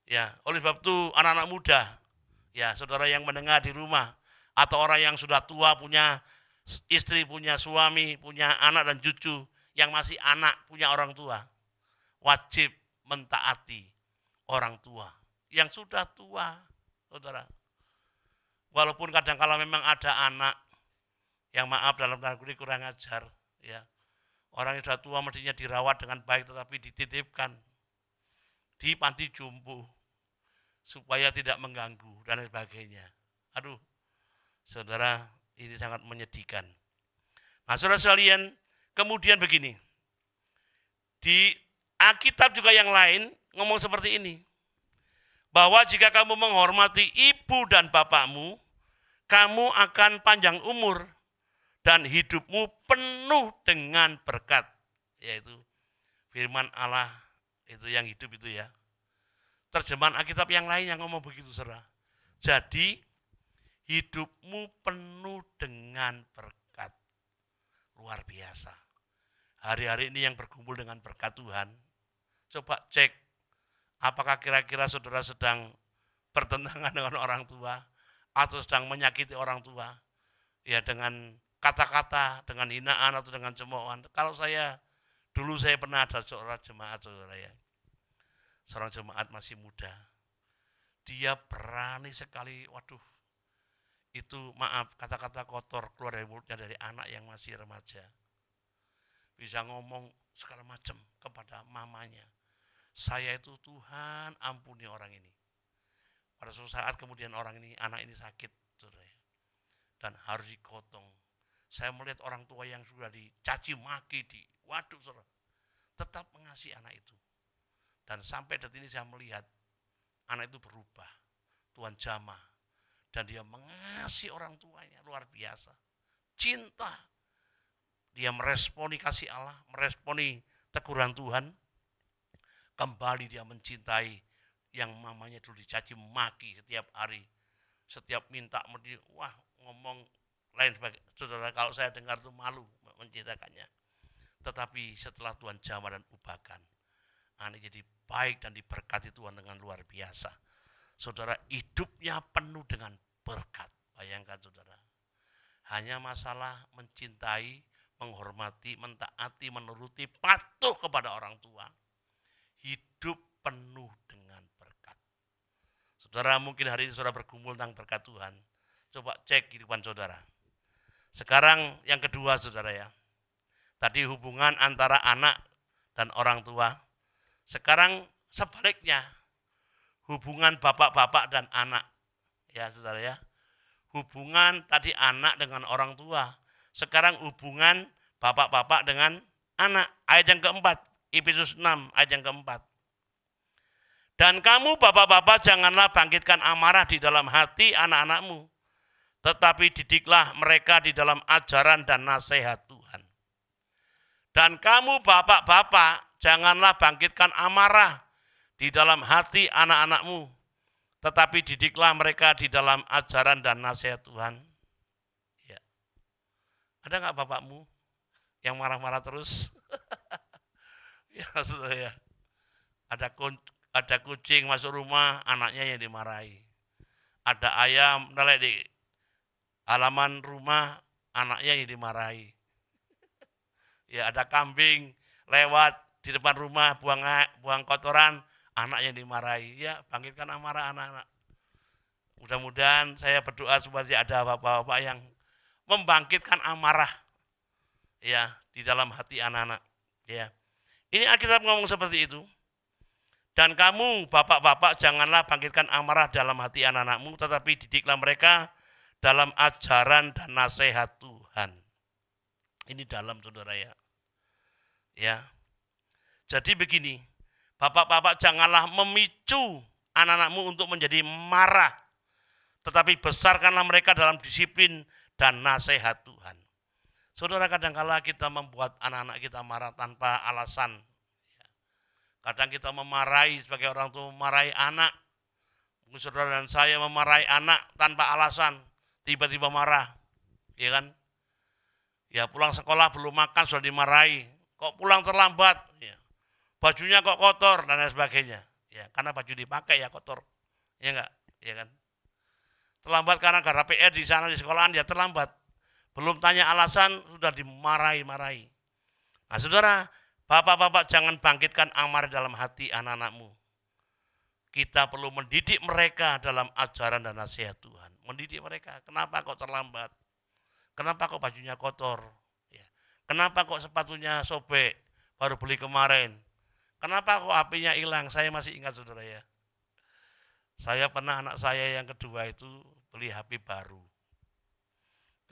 Ya, oleh sebab itu anak-anak muda, ya saudara yang mendengar di rumah, atau orang yang sudah tua punya istri, punya suami, punya anak dan cucu, yang masih anak punya orang tua, wajib mentaati orang tua yang sudah tua, saudara. Walaupun kadang-kala memang ada anak yang maaf dalam tanda kutip kurang ajar, ya. Orang yang sudah tua mestinya dirawat dengan baik, tetapi dititipkan di panti jompo supaya tidak mengganggu dan sebagainya. Aduh, saudara, ini sangat menyedihkan. Nah, saudara sekalian, kemudian begini, di Alkitab juga yang lain ngomong seperti ini, bahwa jika kamu menghormati ibu dan bapakmu, kamu akan panjang umur dan hidupmu penuh dengan berkat. Yaitu firman Allah itu yang hidup itu ya. Terjemahan Alkitab yang lain yang ngomong begitu, saudara. Jadi hidupmu penuh dengan berkat. Luar biasa. Hari-hari ini yang berkumpul dengan berkat Tuhan, coba cek apakah kira-kira saudara sedang bertentangan dengan orang tua atau sedang menyakiti orang tua ya, dengan kata-kata, dengan hinaan atau dengan cemoohan. Kalau dulu saya pernah ada seorang jemaat, saudara ya, seorang jemaat masih muda, dia berani sekali, waduh, itu maaf, kata-kata kotor keluar dari mulutnya dari anak yang masih remaja. Bisa ngomong segala macam kepada mamanya. Saya itu, Tuhan ampuni orang ini. Pada suatu saat kemudian anak ini sakit, saudara ya, dan harus digotong. Saya melihat orang tua yang sudah dicaci maki, waduh saudara, tetap mengasihi anak itu. Dan sampai detik ini saya melihat anak itu berubah, Tuhan jamah, dan dia mengasihi orang tuanya luar biasa. Cinta, dia meresponi kasih Allah, meresponi teguran Tuhan. Kembali dia mencintai yang mamanya dulu dicaci maki setiap hari, setiap minta, wah ngomong lain sebagainya. Saudara, kalau saya dengar itu malu menceritakannya. Tetapi setelah Tuhan jamah dan ubahkan, anak jadi baik dan diberkati Tuhan dengan luar biasa. Saudara, hidupnya penuh dengan berkat. Bayangkan saudara, hanya masalah mencintai, menghormati, mentaati, menuruti, patuh kepada orang tua. Hidup penuh dengan berkat. Saudara, mungkin hari ini saudara bergumul tentang berkat Tuhan. Coba cek kehidupan saudara. Sekarang yang kedua, saudara ya. Tadi hubungan antara anak dan orang tua. Sekarang sebaliknya, hubungan bapak-bapak dan anak. Ya saudara ya. Hubungan tadi anak dengan orang tua. Sekarang hubungan bapak-bapak dengan anak. Ayat yang keempat, Efesus 6 ayat yang keempat. Dan kamu bapak-bapak janganlah bangkitkan amarah di dalam hati anak-anakmu, tetapi didiklah mereka di dalam ajaran dan nasihat Tuhan. Dan kamu bapak-bapak janganlah bangkitkan amarah di dalam hati anak-anakmu, tetapi didiklah mereka di dalam ajaran dan nasihat Tuhan. Ya. Ada nggak bapakmu yang marah-marah terus? Ya saudara ya. Ada kucing masuk rumah, anaknya yang dimarahi. Ada ayam nelek di halaman rumah, anaknya yang dimarahi. Ya, ada kambing lewat di depan rumah buang kotoran, anak yang dimarahi. Ya, bangkitkan amarah anak-anak. Mudah-mudahan saya berdoa supaya ada bapak-bapak yang membangkitkan amarah ya di dalam hati anak-anak. Ya. Ini Alkitab ngomong seperti itu. Dan kamu bapak-bapak janganlah bangkitkan amarah dalam hati anak-anakmu, tetapi didiklah mereka dalam ajaran dan nasihat Tuhan. Ini dalam, saudara ya. Ya. Jadi begini, bapak-bapak janganlah memicu anak-anakmu untuk menjadi marah, tetapi besarkanlah mereka dalam disiplin dan nasihat Tuhan. Saudara, kadang-kala kita membuat anak-anak kita marah tanpa alasan. Kadang kita memarahi sebagai orang tua, memarahi anak. Mungkin saudara dan saya memarahi anak tanpa alasan, tiba-tiba marah, ya kan? Ya pulang sekolah belum makan sudah dimarahi, kok pulang terlambat, ya. Bajunya kok kotor dan lain sebagainya, ya karena baju dipakai ya kotor, ya enggak, ya kan? Terlambat karena gara PR di sana di sekolahan dia terlambat, belum tanya alasan sudah dimarahi-marahi. Nah saudara, bapak-bapak jangan bangkitkan amarah dalam hati anak-anakmu. Kita perlu mendidik mereka dalam ajaran dan nasihat Tuhan. Mendidik mereka, kenapa kok terlambat? Kenapa kok bajunya kotor? Ya. Kenapa kok sepatunya sobek, baru beli kemarin? Kenapa kok HP-nya hilang? Saya masih ingat saudara ya. Saya pernah anak saya yang kedua itu beli HP baru.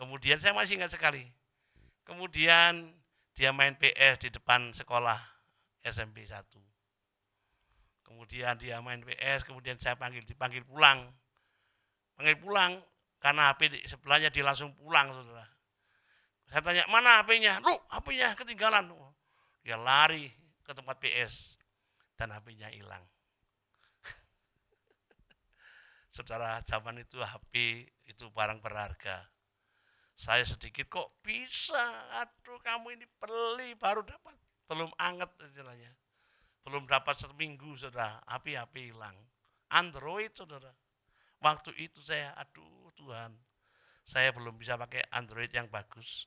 Kemudian saya masih ingat sekali. Kemudian dia main PS di depan sekolah SMP 1. Kemudian dia main PS, kemudian saya dipanggil pulang. Panggil pulang, karena HP di sebelahnya dia langsung pulang, saudara. Saya tanya, mana HP-nya? Loh, HP-nya ketinggalan. Dia lari ke tempat PS, dan HP-nya hilang. Saudara, zaman itu HP itu barang berharga. Saya sedikit kok bisa, aduh kamu ini beli baru dapat, belum anget istilahnya. Belum dapat seminggu saudara, HP hilang. Android saudara. Waktu itu saya, aduh Tuhan, saya belum bisa pakai Android yang bagus.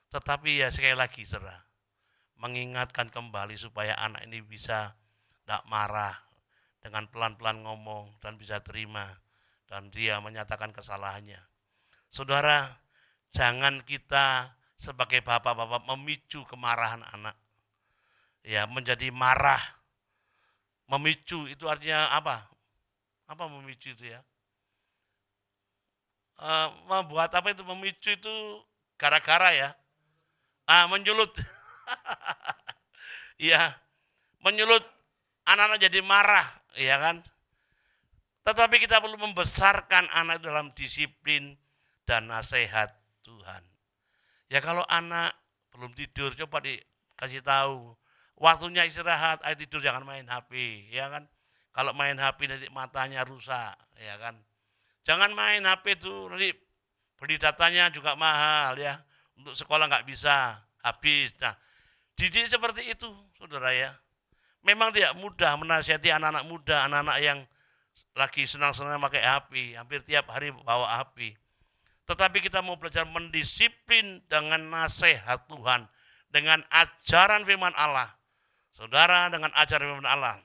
Tetapi ya sekali lagi saudara, mengingatkan kembali supaya anak ini bisa tidak marah, dengan pelan-pelan ngomong dan bisa terima. Dan dia menyatakan kesalahannya. Saudara, jangan kita sebagai bapak-bapak memicu kemarahan anak. Ya, menjadi marah. Memicu itu artinya apa? Apa memicu itu ya? Membuat apa itu memicu itu gara-gara ya? Menyulut. Iya, menyulut anak-anak jadi marah, ya kan? Tetapi kita perlu membesarkan anak dalam disiplin dan nasihat Tuhan. Ya kalau anak belum tidur, coba dikasih tahu. Waktunya istirahat, ayo tidur jangan main HP, ya kan? Kalau main HP nanti matanya rusak, ya kan? Jangan main HP itu nanti beli datanya juga mahal ya. Untuk sekolah nggak bisa, habis. Nah, didik seperti itu, saudara ya. Memang tidak mudah menasihati anak-anak muda, anak-anak yang lagi senang-senang pakai HP, hampir tiap hari bawa HP. Tetapi kita mau belajar mendisiplin dengan nasihat Tuhan, dengan ajaran firman Allah. Saudara, dengan ajaran firman Allah.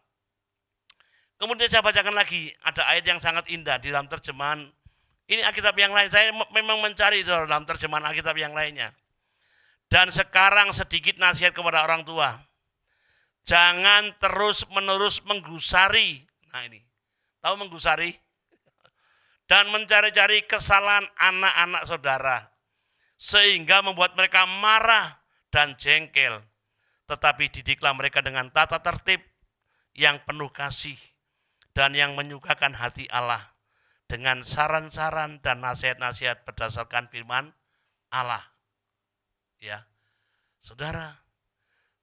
Kemudian saya bacakan lagi, ada ayat yang sangat indah di dalam terjemahan. Ini Alkitab yang lain, saya memang mencari dalam terjemahan Alkitab yang lainnya. Dan sekarang sedikit nasihat kepada orang tua. Jangan terus-menerus menggusari. Nah ini, tahu menggusari? Dan mencari-cari kesalahan anak-anak saudara. Sehingga membuat mereka marah dan jengkel. Tetapi didiklah mereka dengan tata tertib yang penuh kasih. Dan yang menyukakan hati Allah. Dengan saran-saran dan nasihat-nasihat berdasarkan firman Allah. Ya, saudara.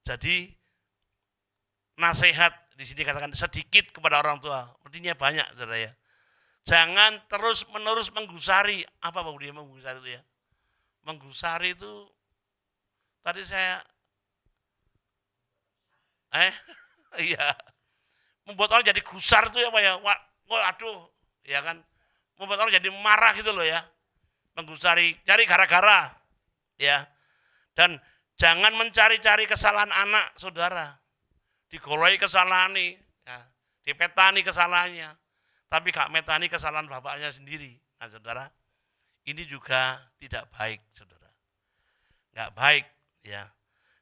Jadi nasihat di sini katakan sedikit kepada orang tua. Artinya banyak, saudara ya. Jangan terus-menerus menggusari. Apa Pak Budi menggusari itu ya? Menggusari itu tadi saya iya. Membuat orang jadi gusar itu ya Pak ya. Aduh, ya kan? Membuat orang jadi marah gitu loh ya. Menggusari, cari gara-gara. Ya. Dan jangan mencari-cari kesalahan anak saudara. Digoloi kesalahan nih, ya. Dipetani kesalahannya. Tapi gak metani kesalahan bapaknya sendiri. Nah saudara, ini juga tidak baik saudara. Gak baik ya.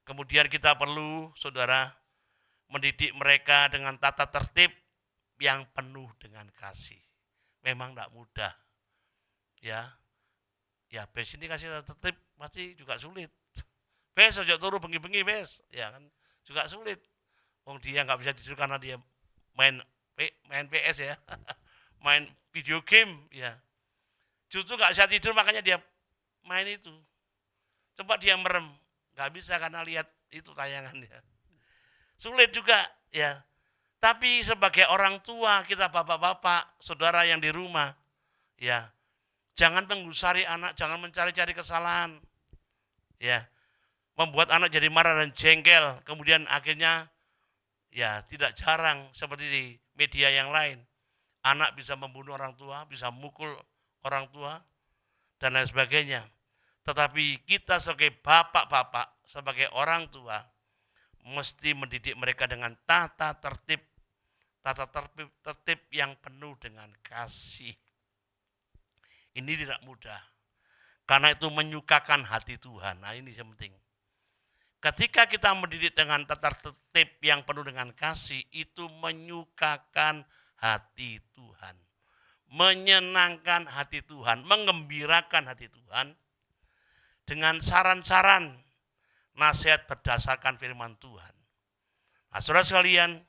Kemudian kita perlu, saudara, mendidik mereka dengan tata tertib yang penuh dengan kasih. Memang tidak mudah. Ya, bes ini kasih tata tertib pasti juga sulit. Bes, ojo turu bengi-bengi bes, ya kan, juga sulit. Wong dia nggak bisa tidur karena dia main PS ya, main video game ya. Justru nggak bisa tidur makanya dia main itu. Coba dia merem, nggak bisa karena lihat itu tayangannya. Sulit juga ya. Tapi sebagai orang tua, kita bapak-bapak, saudara yang di rumah, ya, jangan mengusari anak, jangan mencari-cari kesalahan. Ya, membuat anak jadi marah dan jengkel, kemudian akhirnya ya tidak jarang seperti di media yang lain. Anak bisa membunuh orang tua, bisa mukul orang tua, dan lain sebagainya. Tetapi kita sebagai bapak-bapak, sebagai orang tua, mesti mendidik mereka dengan tata tertib yang penuh dengan kasih. Ini tidak mudah, karena itu menyukakan hati Tuhan. Nah ini yang penting. Ketika kita mendidik dengan tata tertib yang penuh dengan kasih, itu menyukakan hati Tuhan. Menyenangkan hati Tuhan, menggembirakan hati Tuhan dengan saran-saran, nasihat berdasarkan firman Tuhan. Nah, saudara sekalian,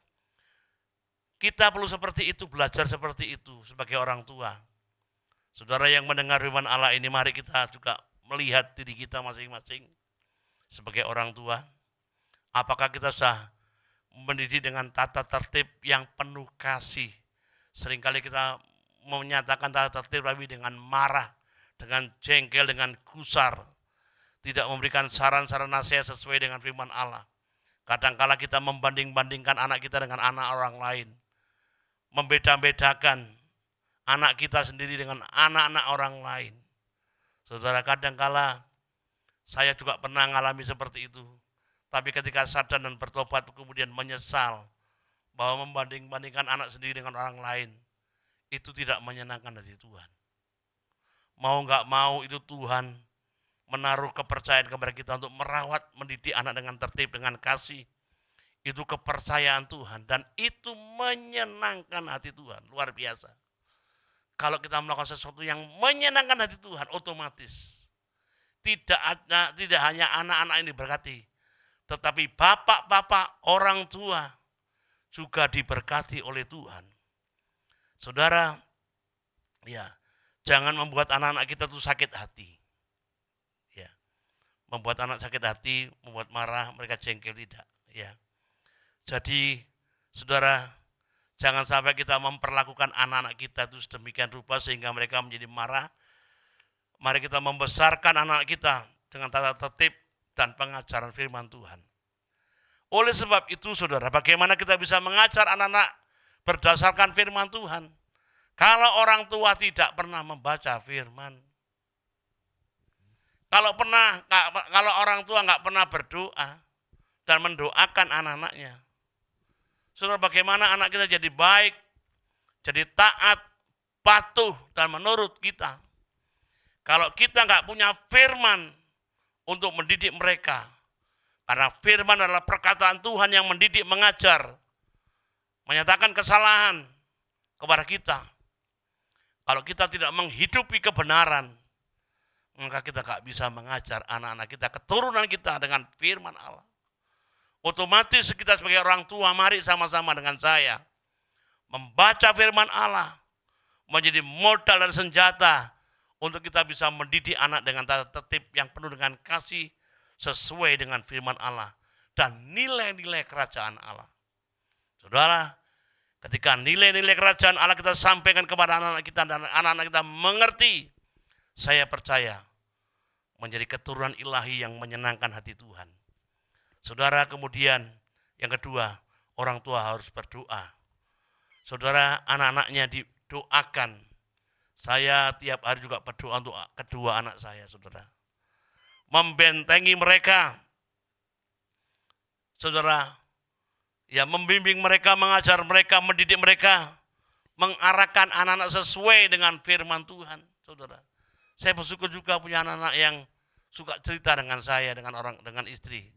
kita perlu seperti itu, belajar seperti itu sebagai orang tua. Saudara yang mendengar firman Allah ini, mari kita juga melihat diri kita masing-masing sebagai orang tua. Apakah kita sudah mendidik dengan tata tertib yang penuh kasih? Seringkali kita menyatakan tata tertib tapi dengan marah, dengan jengkel, dengan gusar. Tidak memberikan saran-saran nasihat sesuai dengan firman Allah. Kadangkala kita membanding-bandingkan anak kita dengan anak orang lain. Membeda-bedakan anak kita sendiri dengan anak-anak orang lain. Saudara, kadangkala saya juga pernah mengalami seperti itu. Tapi ketika sadar dan bertobat kemudian menyesal bahwa membanding-bandingkan anak sendiri dengan orang lain, itu tidak menyenangkan hati Tuhan. Mau nggak mau itu Tuhan menaruh kepercayaan kepada kita untuk merawat, mendidik anak dengan tertib, dengan kasih. Itu kepercayaan Tuhan dan itu menyenangkan hati Tuhan, luar biasa. Kalau kita melakukan sesuatu yang menyenangkan hati Tuhan, otomatis tidak hanya anak-anak ini diberkati, tetapi bapak-bapak, orang tua juga diberkati oleh Tuhan. Saudara, ya, jangan membuat anak-anak kita tuh sakit hati. Ya. Membuat anak sakit hati, membuat marah, mereka jengkel, tidak, ya. Jadi, saudara, jangan sampai kita memperlakukan anak-anak kita itu sedemikian rupa sehingga mereka menjadi marah. Mari kita membesarkan anak kita dengan tata tertib dan pengajaran firman Tuhan. Oleh sebab itu, saudara, bagaimana kita bisa mengajar anak-anak berdasarkan firman Tuhan? Kalau orang tua tidak pernah membaca firman, kalau orang tua nggak pernah berdoa dan mendoakan anak-anaknya, saudara, bagaimana anak kita jadi baik, jadi taat, patuh, dan menurut kita? Kalau kita nggak punya firman untuk mendidik mereka, karena firman adalah perkataan Tuhan yang mendidik, mengajar, menyatakan kesalahan kepada kita. Kalau kita tidak menghidupi kebenaran, maka kita nggak bisa mengajar anak-anak kita, keturunan kita dengan firman Allah. Otomatis kita sebagai orang tua, mari sama-sama dengan saya membaca firman Allah menjadi modal dan senjata untuk kita bisa mendidik anak dengan tata tertib yang penuh dengan kasih sesuai dengan firman Allah dan nilai-nilai kerajaan Allah. Saudara, ketika nilai-nilai kerajaan Allah kita sampaikan kepada anak-anak kita dan anak-anak kita mengerti, saya percaya menjadi keturunan ilahi yang menyenangkan hati Tuhan. Saudara, kemudian yang kedua, orang tua harus berdoa. Saudara, anak-anaknya didoakan. Saya tiap hari juga berdoa untuk kedua anak saya, saudara. Membentengi mereka. Saudara, ya, membimbing mereka, mengajar mereka, mendidik mereka, mengarahkan anak-anak sesuai dengan firman Tuhan, saudara. Saya bersyukur juga punya anak-anak yang suka cerita dengan saya, dengan istri.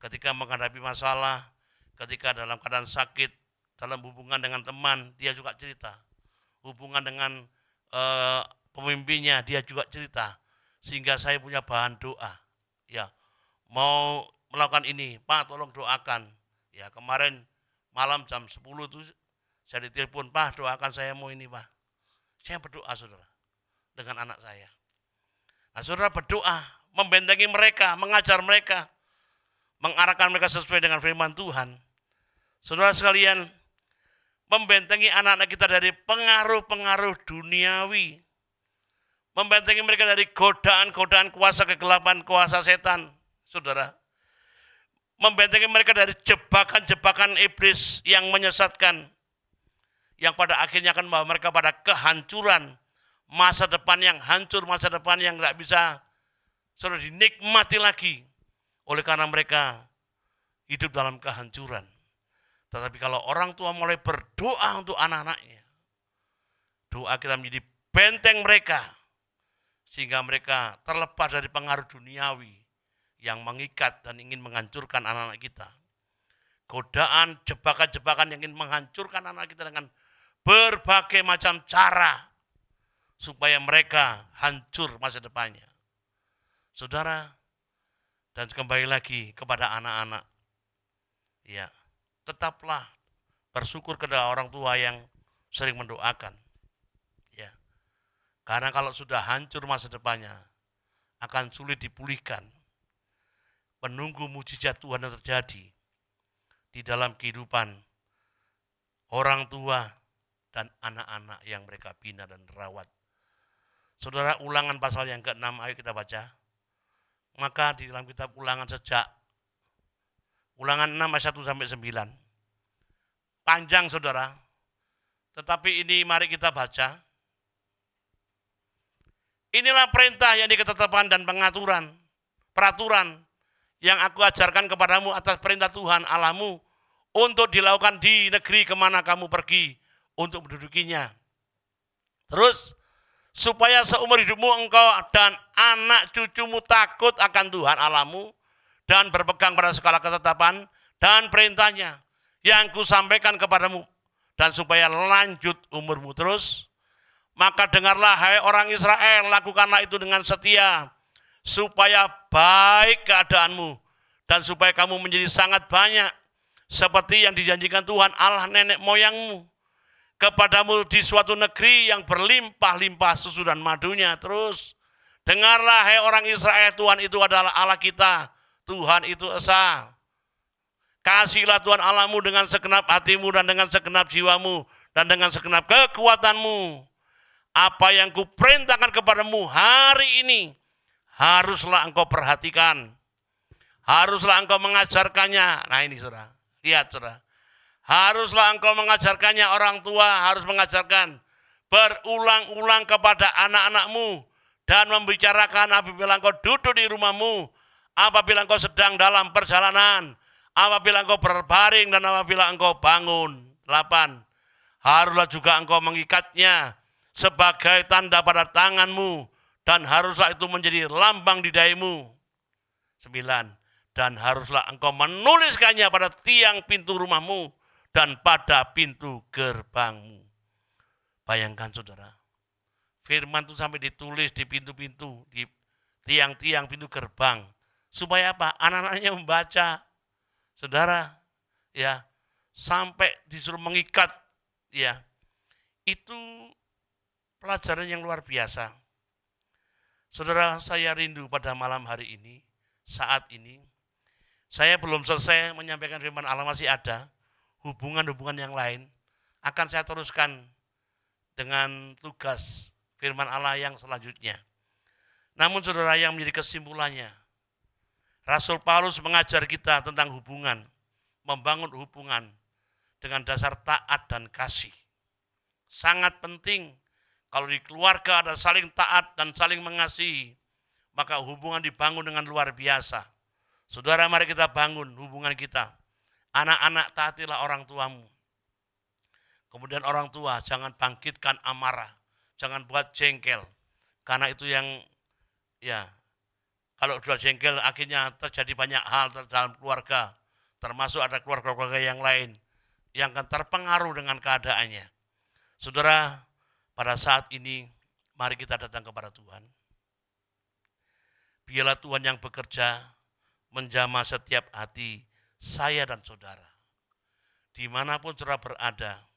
ketika menghadapi masalah, ketika dalam keadaan sakit, dalam hubungan dengan teman, dia juga cerita. Hubungan dengan pemimpinnya, dia juga cerita. Sehingga saya punya bahan doa. Ya, mau melakukan ini, Pak tolong doakan. Ya, kemarin malam jam 10 itu saya ditelepon, Pak doakan saya mau ini, Pak. Saya berdoa, saudara, dengan anak saya. Nah, saudara berdoa, membentengi mereka, mengajar mereka, mengarahkan mereka sesuai dengan firman Tuhan. Saudara sekalian, membentengi anak-anak kita dari pengaruh-pengaruh duniawi. Membentengi mereka dari godaan-godaan kuasa kegelapan, kuasa setan, saudara. Membentengi mereka dari jebakan-jebakan iblis yang menyesatkan, yang pada akhirnya akan membawa mereka pada kehancuran, masa depan yang hancur, masa depan yang tidak bisa saudara dinikmati lagi, oleh karena mereka hidup dalam kehancuran. Tetapi kalau orang tua mulai berdoa untuk anak-anaknya, doa kita menjadi benteng mereka, sehingga mereka terlepas dari pengaruh duniawi yang mengikat dan ingin menghancurkan anak-anak kita. Godaan, jebakan-jebakan yang ingin menghancurkan anak kita dengan berbagai macam cara, supaya mereka hancur masa depannya. Saudara, dan kembali lagi kepada anak-anak, ya, tetaplah bersyukur kepada orang tua yang sering mendoakan. Ya. Karena kalau sudah hancur masa depannya, akan sulit dipulihkan. Menunggu mujizat Tuhan yang terjadi di dalam kehidupan orang tua dan anak-anak yang mereka bina dan rawat. Saudara, Ulangan pasal yang ke-6, ayo kita baca. Maka di dalam kitab Ulangan sejak Ulangan 6 ayat 1 sampai 9. Panjang, saudara. Tetapi ini mari kita baca. Inilah perintah yang diketetapan dan peraturan yang aku ajarkan kepadamu atas perintah Tuhan Allahmu untuk dilakukan di negeri kemana kamu pergi untuk mendudukinya. Terus, supaya seumur hidupmu engkau dan anak cucumu takut akan Tuhan Allahmu dan berpegang pada segala ketetapan dan perintahnya yang kusampaikan kepadamu, dan supaya lanjut umurmu terus. Maka dengarlah hai orang Israel, lakukanlah itu dengan setia, supaya baik keadaanmu dan supaya kamu menjadi sangat banyak, seperti yang dijanjikan Tuhan Allah nenek moyangmu kepadamu di suatu negeri yang berlimpah-limpah susu dan madunya. Terus, dengarlah hai orang Israel, Tuhan itu adalah Allah kita, Tuhan itu esa. Kasihlah Tuhan Allahmu dengan segenap hatimu dan dengan segenap jiwamu dan dengan segenap kekuatanmu. Apa yang kuperintahkan kepadamu hari ini, haruslah engkau perhatikan. Haruslah engkau mengajarkannya. Nah ini saudara, lihat saudara. Haruslah engkau mengajarkannya, orang tua harus mengajarkan berulang-ulang kepada anak-anakmu dan membicarakan apabila engkau duduk di rumahmu, apabila engkau sedang dalam perjalanan, apabila engkau berbaring dan apabila engkau bangun. 8. Haruslah juga engkau mengikatnya sebagai tanda pada tanganmu dan haruslah itu menjadi lambang di dahimu. 9. Dan haruslah engkau menuliskannya pada tiang pintu rumahmu dan pada pintu gerbangmu. Bayangkan saudara, firman itu sampai ditulis di pintu-pintu, di tiang-tiang pintu gerbang. Supaya apa? Anak-anaknya membaca. Saudara, ya, sampai disuruh mengikat, ya. Itu pelajaran yang luar biasa. Saudara, saya rindu pada malam hari ini, saat ini. Saya belum selesai menyampaikan firman Allah, masih ada hubungan-hubungan yang lain. Akan saya teruskan dengan tugas firman Allah yang selanjutnya. Namun saudara, yang menjadi kesimpulannya, Rasul Paulus mengajar kita tentang hubungan, membangun hubungan dengan dasar taat dan kasih. Sangat penting kalau di keluarga ada saling taat dan saling mengasihi, maka hubungan dibangun dengan luar biasa. Saudara, mari kita bangun hubungan kita. Anak-anak, taatilah orang tuamu. Kemudian orang tua, jangan bangkitkan amarah, jangan buat jengkel. Karena itu yang, ya, Kalau sudah jengkel akhirnya terjadi banyak hal dalam keluarga, termasuk ada keluarga-keluarga yang lain yang akan terpengaruh dengan keadaannya. Saudara, pada saat ini mari kita datang kepada Tuhan. Biarlah Tuhan yang bekerja menjamah setiap hati saya dan saudara. Dimanapun saudara berada,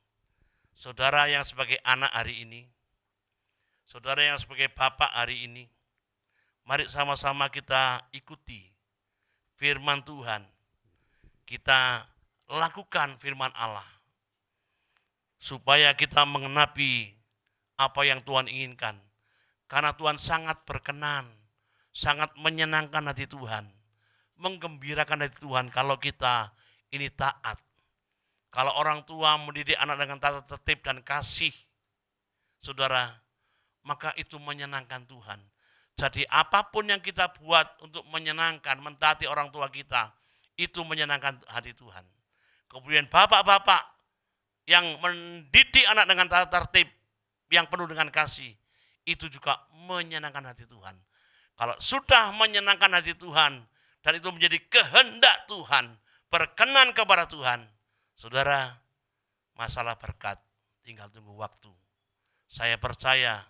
saudara yang sebagai anak hari ini, saudara yang sebagai bapak hari ini, mari sama-sama kita ikuti firman Tuhan. Kita lakukan firman Allah. Supaya kita mengenapi apa yang Tuhan inginkan. Karena Tuhan sangat berkenan, sangat menyenangkan hati Tuhan. Menggembirakan hati Tuhan kalau kita ini taat. Kalau orang tua mendidik anak dengan tata tertib dan kasih, saudara, maka itu menyenangkan Tuhan. Jadi apapun yang kita buat untuk menyenangkan, mentaati orang tua kita, itu menyenangkan hati Tuhan. Kemudian bapak-bapak yang mendidik anak dengan tata tertib, yang penuh dengan kasih, itu juga menyenangkan hati Tuhan. Kalau sudah menyenangkan hati Tuhan, dan itu menjadi kehendak Tuhan, berkenan kepada Tuhan, saudara, masalah berkat tinggal tunggu waktu. Saya percaya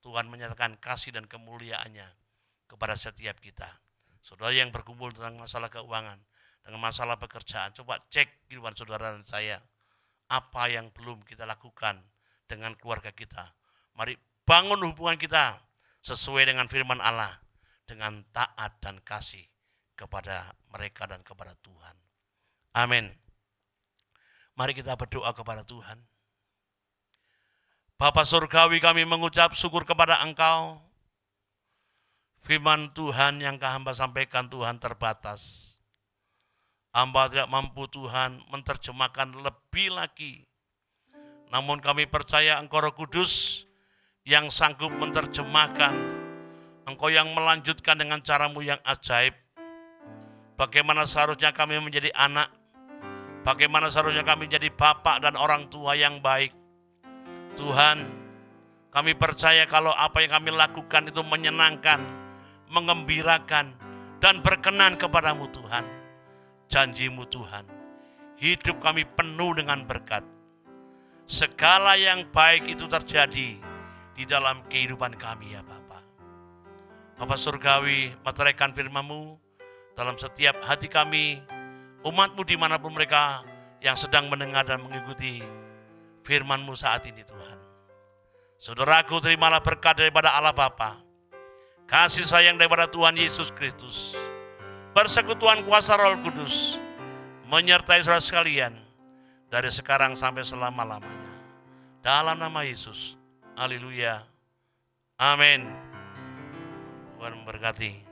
Tuhan menyatakan kasih dan kemuliaannya kepada setiap kita. Saudara yang berkumpul tentang masalah keuangan, dengan masalah pekerjaan, coba cek kehidupan saudara dan saya. Apa yang belum kita lakukan dengan keluarga kita. Mari bangun hubungan kita sesuai dengan firman Allah. Dengan taat dan kasih kepada mereka dan kepada Tuhan. Amin. Mari kita berdoa kepada Tuhan. Bapa Surgawi, kami mengucap syukur kepada Engkau. Firman Tuhan yang hamba sampaikan Tuhan terbatas. Hamba tidak mampu Tuhan menerjemahkan lebih lagi. Namun kami percaya Engkau Roh Kudus yang sanggup menerjemahkan. Engkau yang melanjutkan dengan cara-Mu yang ajaib. Bagaimana seharusnya kami menjadi anak. Bagaimana seharusnya kami menjadi bapak dan orang tua yang baik. Tuhan, kami percaya kalau apa yang kami lakukan itu menyenangkan, mengembirakan, dan berkenan kepadamu Tuhan. Janji-Mu Tuhan, hidup kami penuh dengan berkat. Segala yang baik itu terjadi di dalam kehidupan kami ya Bapa. Bapa Surgawi, meteraikan firman-Mu dalam setiap hati kami, umat-Mu dimanapun mereka yang sedang mendengar dan mengikuti firman-Mu saat ini Tuhan. Saudaraku, terimalah berkat daripada Allah Bapa, kasih sayang daripada Tuhan Yesus Kristus, persekutuan kuasa Roh Kudus, menyertai saudara sekalian, dari sekarang sampai selama-lamanya. Dalam nama Yesus, haleluya, amin. Tuhan memberkati.